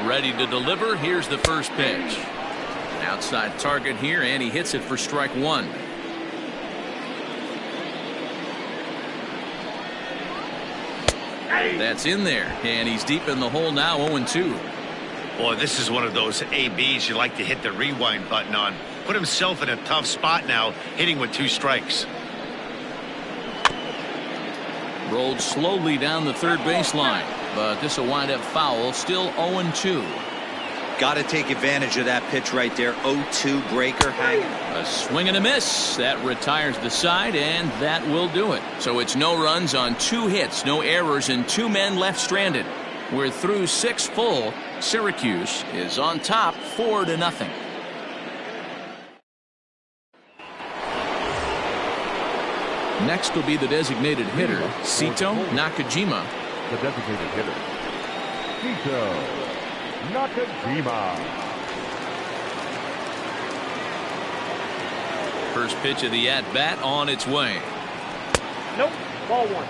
Ready to deliver. Here's the first pitch. An outside target here, and he hits it for strike one. That's in there, and he's deep in the hole now, 0-2. Boy, this is one of those ABs you like to hit the rewind button on. Put himself in a tough spot now, hitting with 2 strikes. Rolled slowly down the third baseline, but this will wind up foul. Still 0-2. Got to take advantage of that pitch right there. 0-2 breaker hanging. A swing and a miss. That retires the side, and that will do it. So it's no runs on 2 hits, no errors, and 2 men left stranded. We're through 6 full. Syracuse is on top 4-0. Next will be the designated hitter, Sito Nakajima. The designated hitter, Sito Nakajima. First pitch of the at-bat on its way. Nope. Ball 1.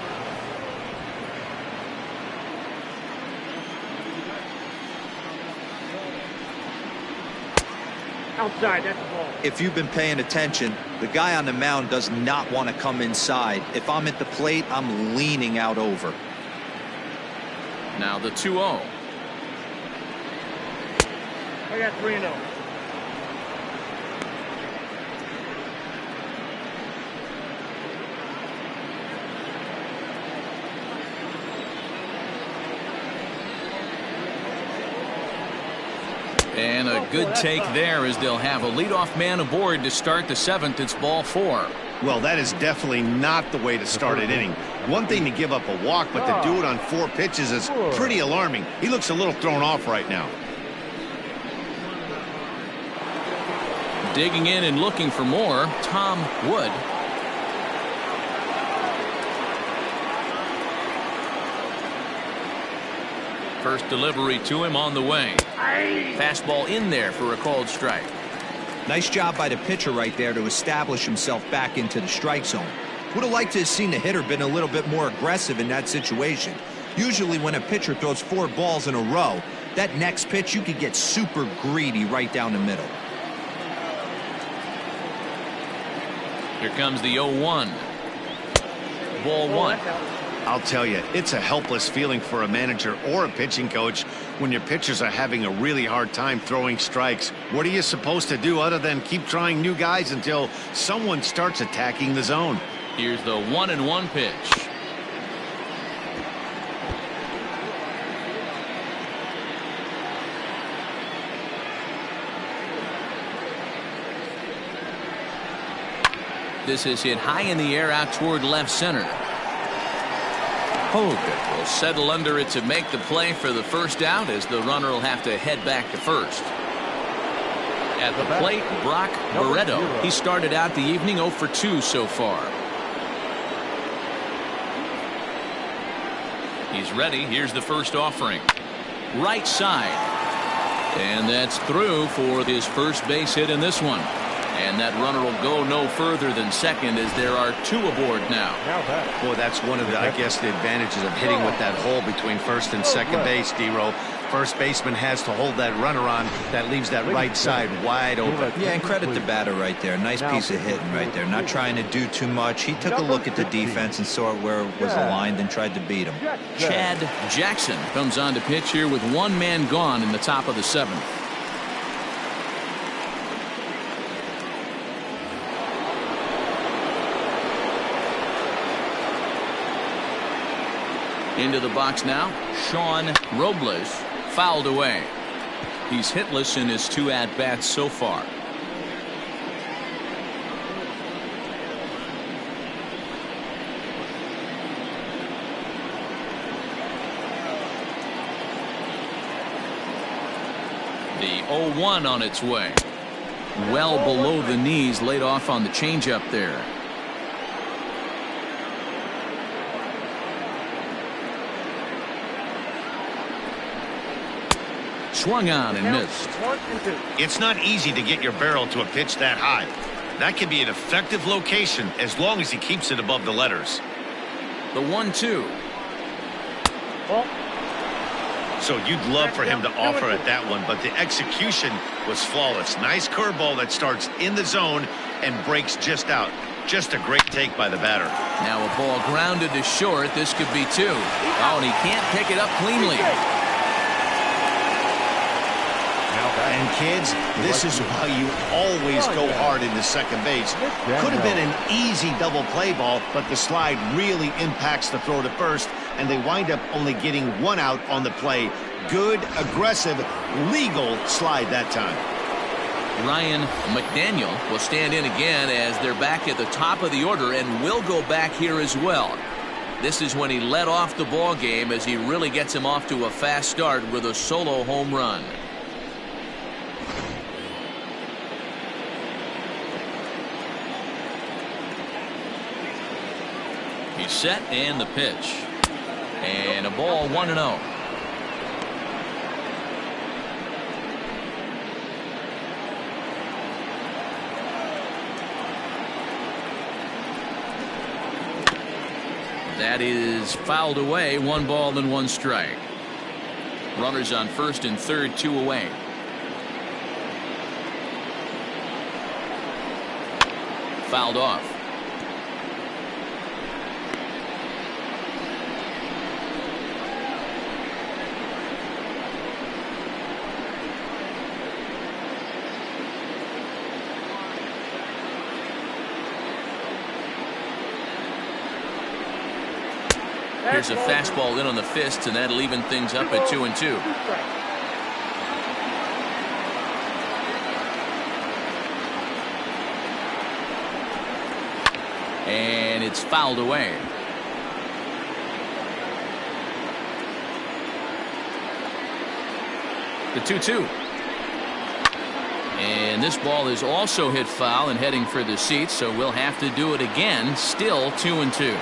Outside, that's the ball. If you've been paying attention, the guy on the mound does not want to come inside. If I'm at the plate, I'm leaning out over. Now the 2-0. I got 3-0. And a good take there, as they'll have a leadoff man aboard to start the 7th. It's ball 4. Well, that is definitely not the way to start an inning. One thing to give up a walk, but to do it on 4 pitches is pretty alarming. He looks a little thrown off right now. Digging in and looking for more, Tom Wood. First delivery to him on the way. Fastball in there for a called strike. Nice job by the pitcher right there to establish himself back into the strike zone. Would have liked to have seen the hitter been a little bit more aggressive in that situation. Usually when a pitcher throws 4 balls in a row, that next pitch you could get super greedy right down the middle. Here comes the 0-1. Ball 1. I'll tell you, it's a helpless feeling for a manager or a pitching coach when your pitchers are having a really hard time throwing strikes. What are you supposed to do other than keep trying new guys until someone starts attacking the zone? Here's the 1-1 pitch. This is hit high in the air out toward left center. Hogan will settle under it to make the play for the first out, as the runner will have to head back to first. At the plate, Brock Barreto. He started out the evening 0 for 2 so far. He's ready. Here's the first offering. Right side. And that's through for his first base hit in this one. And that runner will go no further than second, as there are 2 aboard now. Well, that's one of the, I guess, the advantages of hitting with that hole between first and second base, D-Row. First baseman has to hold that runner on. That leaves that right side wide open. Yeah, and credit the batter right there. Nice piece of hitting right there. Not trying to do too much. He took a look at the defense and saw where it was aligned and tried to beat him. Chad Jackson comes on to pitch here with 1 man gone in the top of the 7th. Into the box now, Sean Robles, fouled away. He's hitless in his 2 at-bats so far. The 0-1 on its way. Well below the knees, laid off on the changeup there. Swung on and missed. It's not easy to get your barrel to a pitch that high. That can be an effective location as long as he keeps it above the letters. The 1-2. So you'd love for him to offer at that one, but the execution was flawless. Nice curveball that starts in the zone and breaks just out. Just a great take by the batter. Now a ball grounded to short. This could be 2. Oh, and he can't pick it up cleanly. And kids, this is why you always go hard into second base. Could have been an easy double play ball, but the slide really impacts the throw to first, and they wind up only getting 1 out on the play. Good, aggressive, legal slide that time. Ryan McDaniel will stand in again as they're back at the top of the order and will go back here as well. This is when he led off the ball game as he really gets him off to a fast start with a solo home run. He's set and the pitch. And a ball 1-0. That is fouled away. 1 ball and 1 strike. Runners on first and third, 2 away. Fouled off. Here's a fastball in on the fists, and that'll even things up at 2-2. And it's fouled away. The 2-2. And this ball is also hit foul and heading for the seats, so we'll have to do it again. Still 2-2.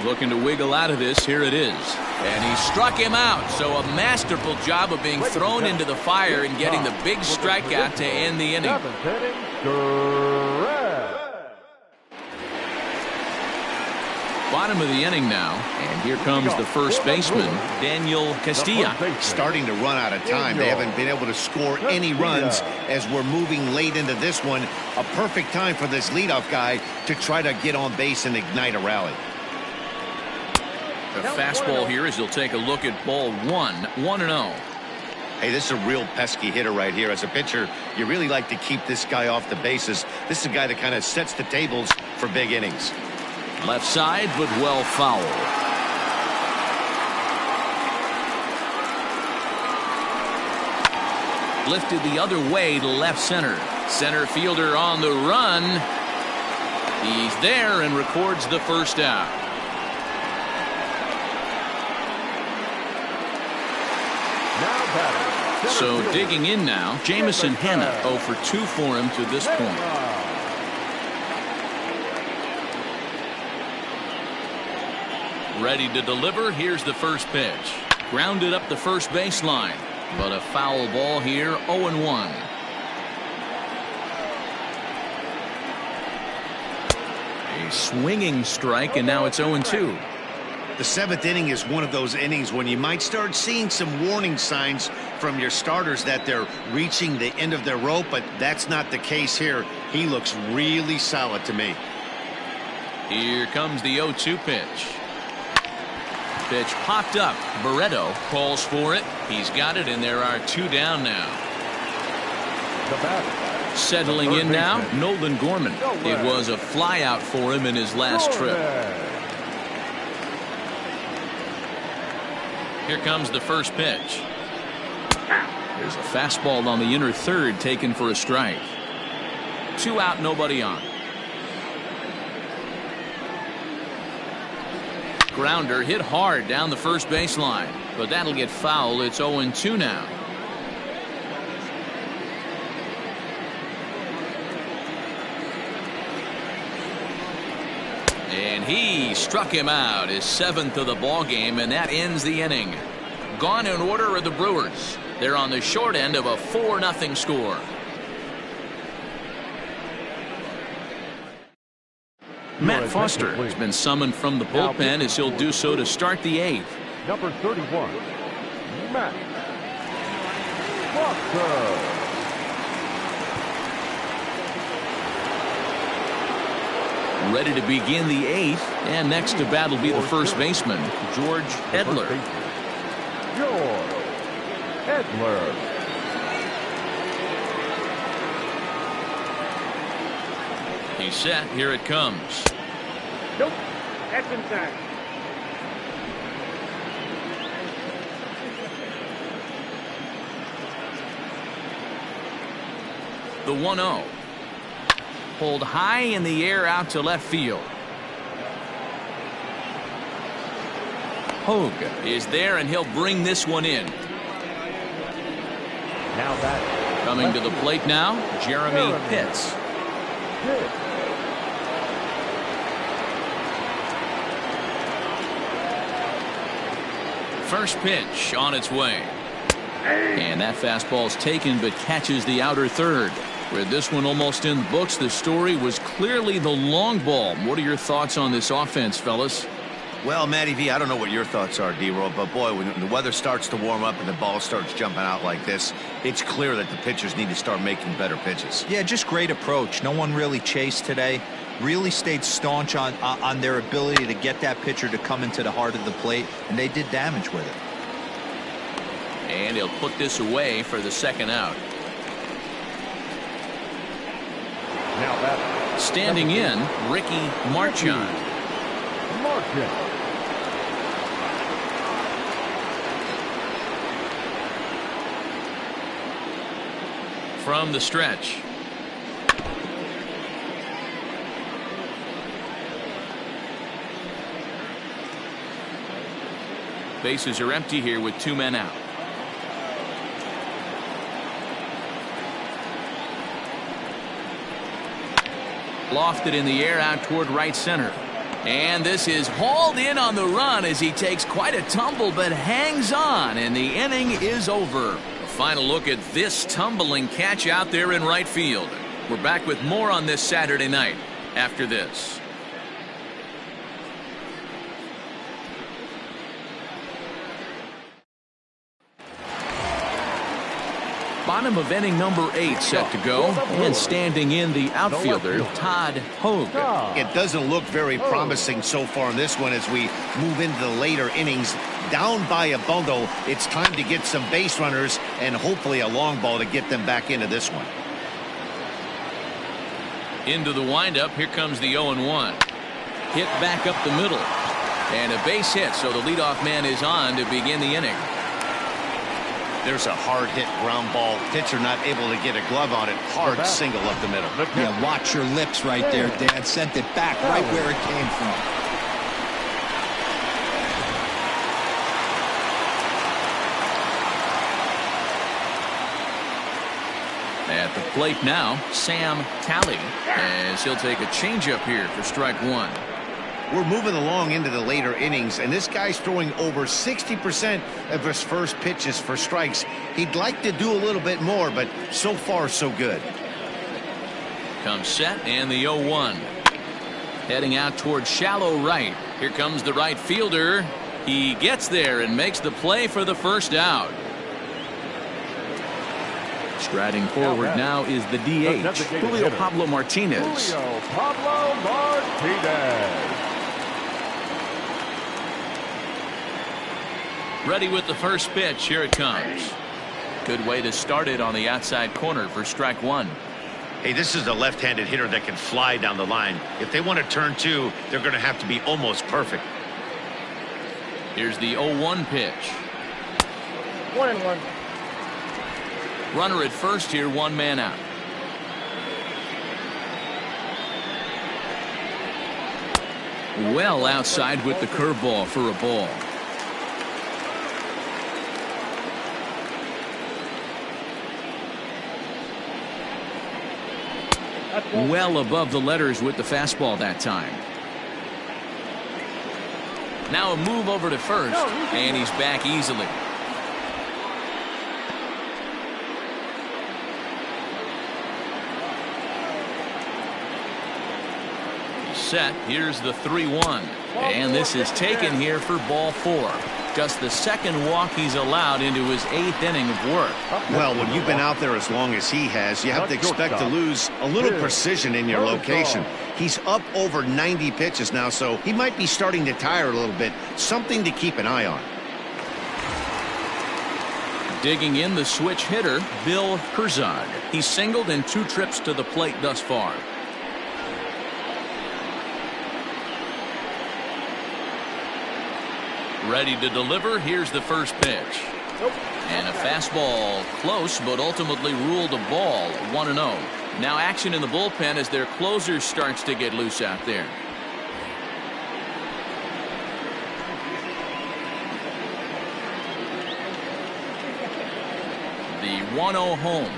Looking to wiggle out of this. Here it is. And he struck him out. So a masterful job of being thrown into the fire and getting the big strikeout to end the inning. Bottom of the inning now. And here comes the first baseman, Daniel Castilla. Starting to run out of time. They haven't been able to score any runs as we're moving late into this one. A perfect time for this leadoff guy to try to get on base and ignite a rally. The fastball here as he'll take a look at ball 1, 1-0. Hey, this is a real pesky hitter right here. As a pitcher, you really like to keep this guy off the bases. This is a guy that kind of sets the tables for big innings. Left side, but well foul. Lifted the other way to left center. Center fielder on the run. He's there and records the first out. So digging in now, Jamison Hanna 0 for 2 for him to this point. Ready to deliver. Here's the first pitch. Grounded up the first baseline, but a foul ball here. 0-1. A swinging strike, and now it's 0-2. The 7th inning is one of those innings when you might start seeing some warning signs from your starters that they're reaching the end of their rope, but that's not the case here. He looks really solid to me. Here comes the 0-2 pitch. Pitch popped up. Barreto calls for it. He's got it, and there are 2 down now. Settling in now, Nolan Gorman. It was a flyout for him in his last trip. Here comes the first pitch. There's a fastball on the inner third taken for a strike. 2 out, nobody on. Grounder hit hard down the first baseline, but that'll get fouled. It's 0-2 now. And he struck him out, his 7th of the ball game, and that ends the inning. Gone in order are the Brewers. They're on the short end of a 4-0 score. Matt Foster has been summoned from the bullpen as he'll do so to start the 8th. Number 31, Matt Foster. Ready to begin the 8th, and next to bat will be the first baseman, George Edler. George Edler. He's set. Here it comes. Nope. That's inside. The 1-0. Pulled high in the air out to left field. Hogue is there, and he'll bring this one in. Now that coming to the plate now, Jeremy Pitts. First pitch on its way. And that fastball's taken but catches the outer third. With this one almost in the books, the story was clearly the long ball. What are your thoughts on this offense, fellas? Well, Matty V, I don't know what your thoughts are, D-Roll, but boy, when the weather starts to warm up and the ball starts jumping out like this, it's clear that the pitchers need to start making better pitches. Yeah, just great approach. No one really chased today. Really stayed staunch on their ability to get that pitcher to come into the heart of the plate, and they did damage with it. And he'll put this away for the second out. Now that standing in, Ricky Marchand. From the stretch. Bases are empty here with 2 men out. Lofted in the air out toward right center. And this is hauled in on the run as he takes quite a tumble but hangs on, and the inning is over. A final look at this tumbling catch out there in right field. We're back with more on this Saturday night after this. Bottom of inning number 8 set to go, and standing in the outfielder, Todd Hogue. It doesn't look very promising so far in this one as we move into the later innings. Down by a bundle, it's time to get some base runners and hopefully a long ball to get them back into this one. Into the windup, here comes the 0-1. Hit back up the middle, and a base hit, so the leadoff man is on to begin the inning. There's a hard hit ground ball. Pitcher not able to get a glove on it. Hard single up the middle. Yeah, watch your lips right there, Dan. Sent it back right where it came from. At the plate now, Sam Talley, as he'll take a changeup here for strike 1. We're moving along into the later innings, and this guy's throwing over 60% of his first pitches for strikes. He'd like to do a little bit more, but so far so good. Comes set, and the 0-1. Heading out toward shallow right. Here comes the right fielder. He gets there and makes the play for the first out. Striding forward now is the DH, Julio Pablo Martinez. Julio Pablo Martinez. Ready with the first pitch. Here it comes. Good way to start it on the outside corner for strike 1. Hey, this is a left-handed hitter that can fly down the line. If they want to turn 2, they're going to have to be almost perfect. Here's the 0-1 pitch. 1-1. Runner at first here, 1 man out. Well outside with the curveball for a ball. Well above the letters with the fastball that time. Now a move over to first, and he's back easily. Set. Here's the 3-1. And this is taken here for ball 4. Just the second walk he's allowed into his 8th inning of work. Well, when you've been out there as long as he has, you have to expect to lose a little precision in your location. He's up over 90 pitches now, so he might be starting to tire a little bit. Something to keep an eye on. Digging in, the switch hitter, Bill Herzog. He's singled in 2 trips to the plate thus far. Ready to deliver. Here's the first pitch. And a fastball close, but ultimately ruled a ball. 1-0. Now action in the bullpen as their closer starts to get loose out there. The 1-0 home.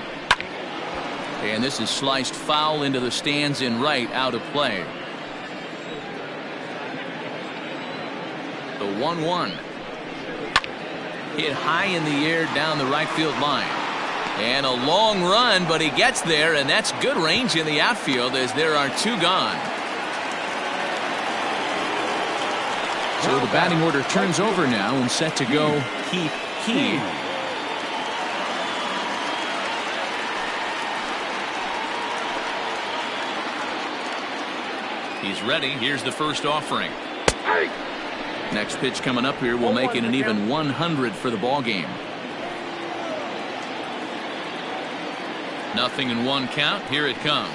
And this is sliced foul into the stands in right, out of play. The 1-1. Hit high in the air down the right field line. And a long run, but he gets there, and that's good range in the outfield as there are 2 gone. So the batting order turns over now and set to go Keith Key. He's ready. Here's the first offering. Next pitch coming up here will make it an even 100 for the ball game. 0-1 count. Here it comes.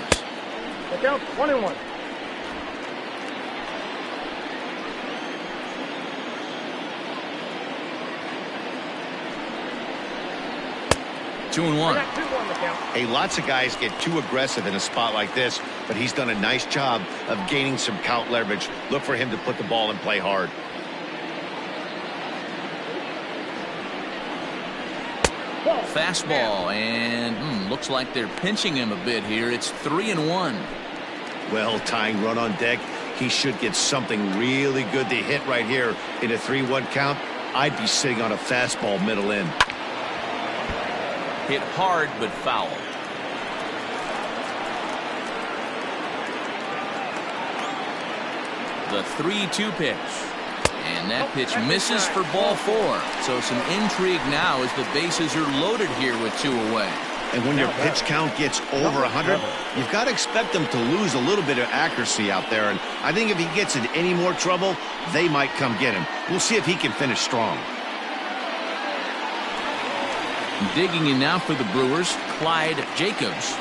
The count 1-1. Two and one. Hey, lots of guys get too aggressive in a spot like this, but he's done a nice job of gaining some count leverage. Look for him to put the ball in play hard. Fastball, and looks like they're pinching him a bit here. It's 3-1. Well, tying run on deck. He should get something really good to hit right here in a 3-1 count. I'd be sitting on a fastball middle in. Hit hard but foul. The 3-2 pitch. And that pitch misses for ball 4. So some intrigue now as the bases are loaded here with 2 away. And when your pitch count gets over 100, you've got to expect them to lose a little bit of accuracy out there. And I think if he gets in any more trouble, they might come get him. We'll see if he can finish strong. Digging in now for the Brewers, Clyde Jacobs.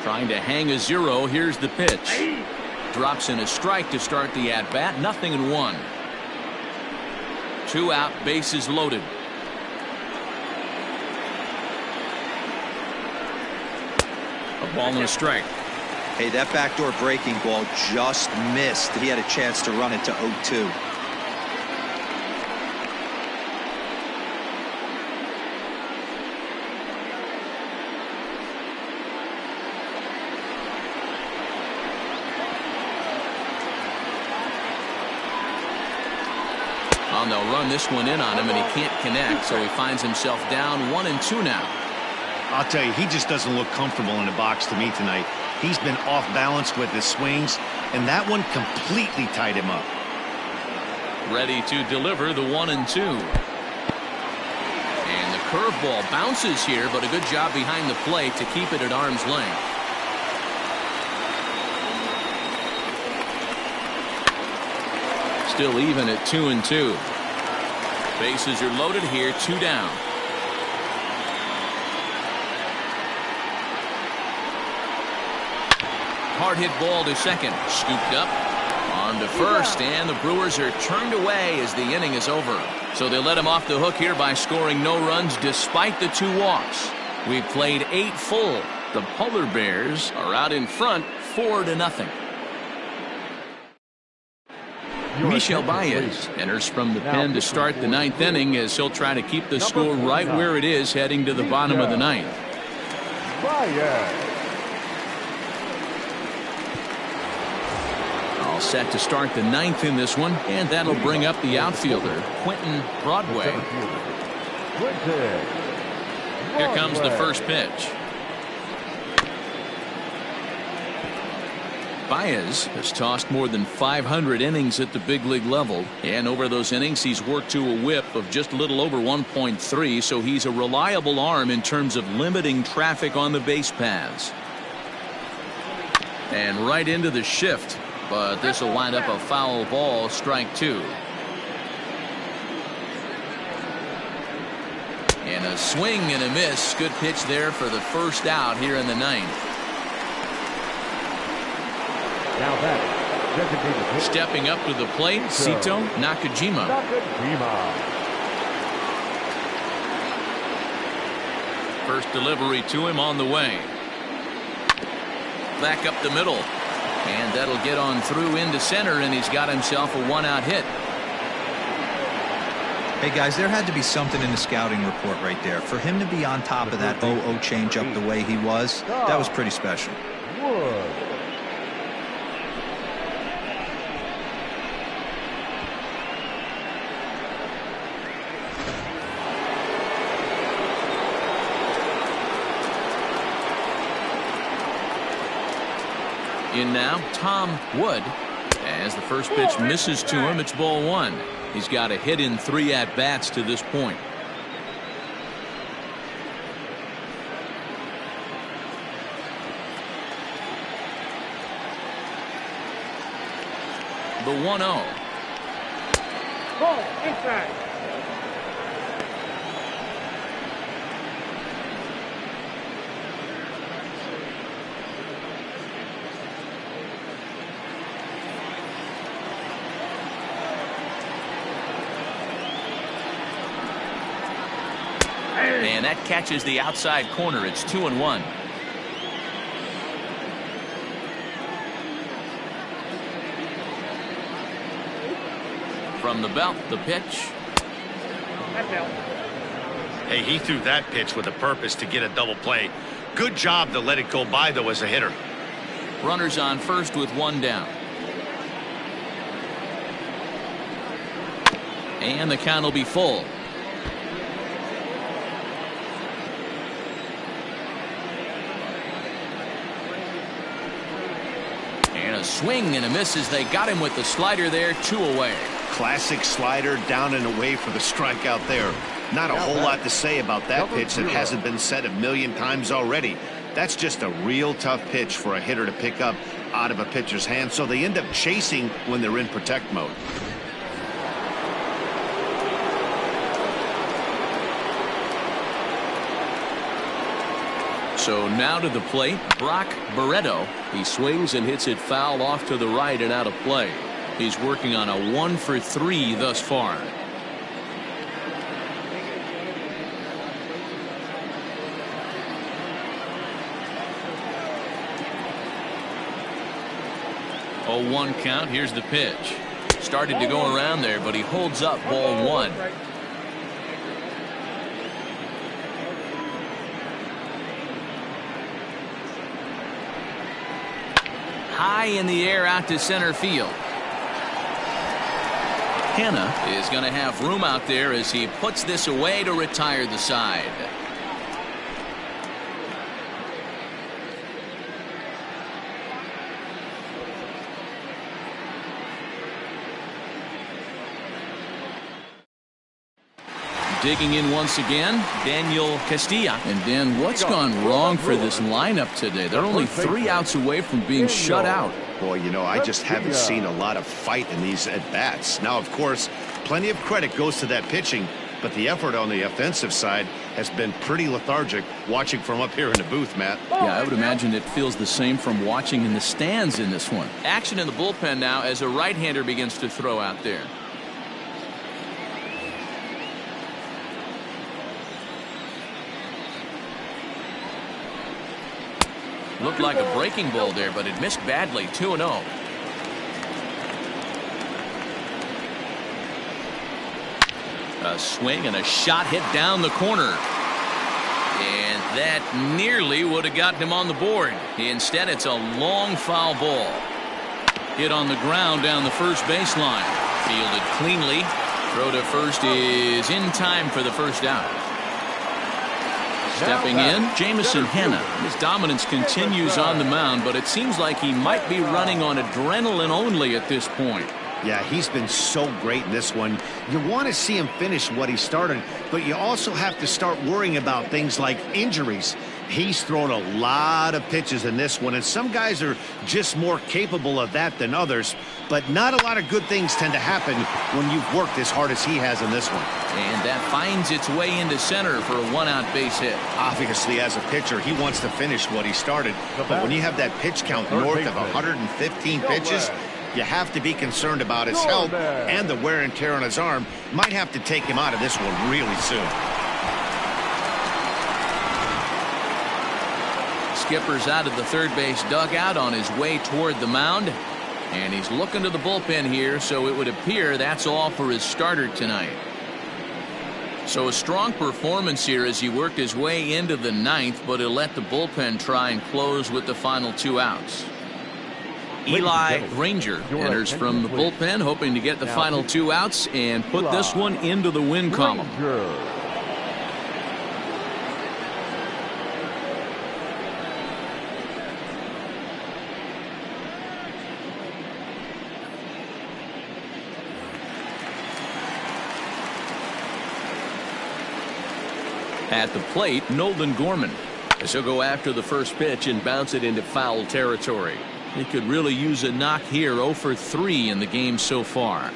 Trying to hang a 0. Here's the pitch. Drops in a strike to start the at-bat. 0-1. 2 out, bases loaded. A ball and a strike. Hey, that backdoor breaking ball just missed. He had a chance to run it to 0-2. Well, they'll run this one in on him, and he can't connect, so he finds himself down 1-2 now. I'll tell you, he just doesn't look comfortable in the box to me tonight. He's been off balance with his swings, and that one completely tied him up. Ready to deliver the 1-2. And the curveball bounces here, but a good job behind the plate to keep it at arm's length. Still even at 2-2. Bases are loaded here, 2 down. Hard hit ball to second. Scooped up. On to first, and the Brewers are turned away as the inning is over. So they let him off the hook here by scoring no runs despite the 2 walks. We've played 8 full. The Polar Bears are out in front 4-0. Michel Baez enters from the pen to start the 9th inning as he'll try to keep the score right where it is heading to the bottom of the 9th. set to start the ninth in this one, and that'll bring up the outfielder, Quentin Broadway. Here comes the first pitch. Baez has tossed more than 500 innings at the big league level, and over those innings he's worked to a whip of just a little over 1.3, so he's a reliable arm in terms of limiting traffic on the base paths. And right into the shift, but this will wind up a foul ball, strike two. And a swing and a miss. Good pitch there for the first out here in the ninth. Now that stepping up to the plate, Sito Nakajima. First delivery to him on the way. Back up the middle, and that'll get on through into center, and he's got himself a one-out hit. Hey guys, there had to be something in the scouting report right there. For him to be on top of that 0-0 changeup the way he was, that was pretty special. In now, Tom Wood. As the first pitch misses to him, it's ball one. He's got a hit in 3 at-bats to this point. The 1-0. Ball inside. And that catches the outside corner. It's 2-1. From the belt, the pitch. Hey, he threw that pitch with a purpose to get a double play. Good job to let it go by, though, as a hitter. Runners on first with one down. And the count will be full. And a swing and a miss as they got him with the slider there, 2 away. Classic slider, down and away for the strikeout there. Not a whole lot to say about that pitch that hasn't been said a million times already. That's just a real tough pitch for a hitter to pick up out of a pitcher's hand, so they end up chasing when they're in protect mode. So now to the plate, Brock Barreto. He swings and hits it foul off to the right and out of play. He's working on a 1-for-3 thus far. Oh, 1 count. Here's the pitch. Started to go around there, but he holds up ball 1. High in the air out to center field. Hanna is going to have room out there as he puts this away to retire the side. Digging in once again, Daniel Castilla. And Dan, what's gone wrong for this lineup today? They're only 3 outs away from being shut out. Boy, you know, I just haven't seen a lot of fight in these at-bats. Now, of course, plenty of credit goes to that pitching, but the effort on the offensive side has been pretty lethargic watching from up here in the booth, Matt. Yeah, I would imagine it feels the same from watching in the stands in this one. Action in the bullpen now as a right-hander begins to throw out there. Looked like a breaking ball there, but it missed badly. 2-0. A swing and a shot hit down the corner. And that nearly would have gotten him on the board. Instead, it's a long foul ball. Hit on the ground down the first baseline. Fielded cleanly. Throw to first is in time for the first out. Stepping in, Jamison Hanna. His dominance continues on the mound, but it seems like he might be running on adrenaline only at this point. Yeah, he's been so great in this one. You want to see him finish what he started, but you also have to start worrying about things like injuries. He's thrown a lot of pitches in this one, and some guys are just more capable of that than others, but not a lot of good things tend to happen when you've worked as hard as he has in this one. And that finds its way into center for a one-out base hit. Obviously, as a pitcher, he wants to finish what he started, but when you have that pitch count north of 115 pitches, you have to be concerned about his health and the wear and tear on his arm. Might have to take him out of this one really soon. Skipper's out of the third base dugout on his way toward the mound. And he's looking to the bullpen here, so it would appear that's all for his starter tonight. So a strong performance here as he worked his way into the ninth, but he'll let the bullpen try and close with the final 2 outs. Eli Granger enters from the bullpen, hoping to get the final 2 outs and put this one into the win column. At the plate, Nolan Gorman. As he'll go after the first pitch and bounce it into foul territory. He could really use a knock here. 0 for 3 in the game so far.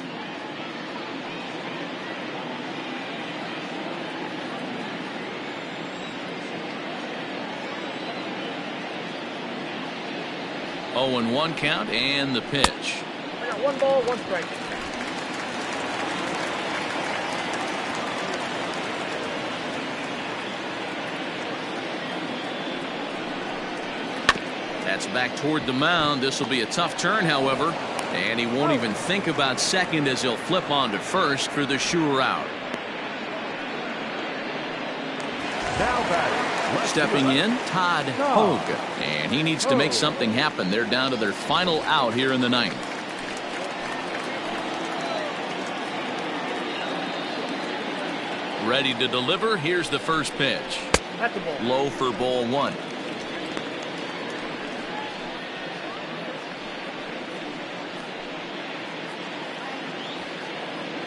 Oh, and 1 count and the pitch. I got 1 ball, 1 strike. That's back toward the mound. This will be a tough turn, however, and he won't even think about second as he'll flip on to first for the sure out. Stepping in, Todd Hogue, and he needs to make something happen. They're down to their final out here in the ninth. Ready to deliver. Here's the first pitch. Low for ball 1.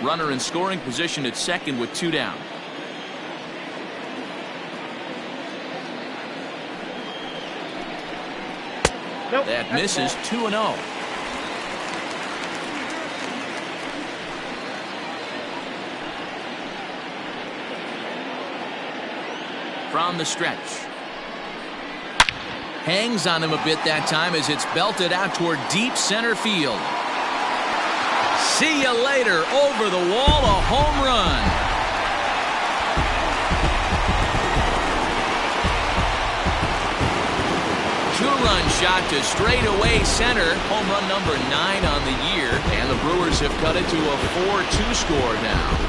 Runner in scoring position at second with 2 down. Nope, that misses. 2-0. From the stretch. Hangs on him a bit that time as it's belted out toward deep center field. See you later. Over the wall, a home run. Two-run shot to straightaway center. Home run number 9 on the year. And the Brewers have cut it to a 4-2 score now.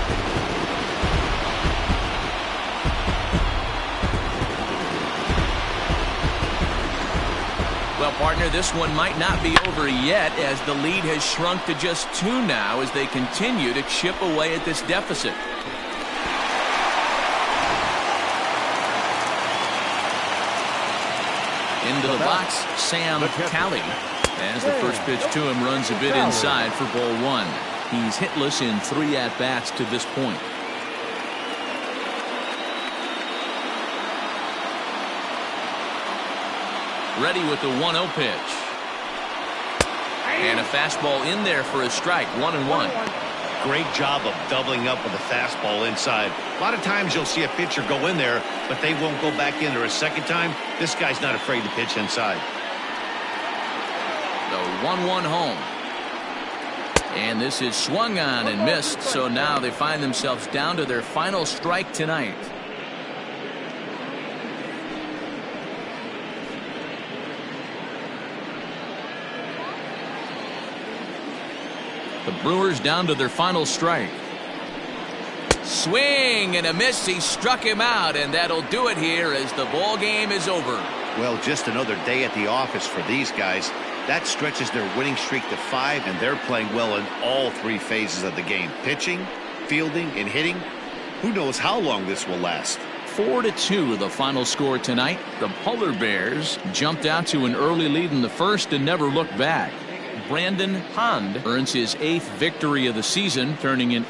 Well, partner, this one might not be over yet as the lead has shrunk to just 2 now as they continue to chip away at this deficit. Into the box, Sam Talley. As the first pitch to him runs a bit inside for ball 1. He's hitless in 3 at-bats to this point. Ready with the 1-0 pitch. And a fastball in there for a strike. 1-1. Great job of doubling up with a fastball inside. A lot of times you'll see a pitcher go in there, but they won't go back in there a second time. This guy's not afraid to pitch inside. The 1-1 home. And this is swung on and missed, so now they find themselves down to their final strike tonight. The Brewers down to their final strike. Swing and a miss. He struck him out, and that'll do it here as the ball game is over. Well, just another day at the office for these guys. That stretches their winning streak to 5, and they're playing well in all 3 phases of the game. Pitching, fielding, and hitting. Who knows how long this will last? 4-2 the final score tonight. The Polar Bears jumped out to an early lead in the first and never looked back. Brandon Hond earns his 8th victory of the season, turning an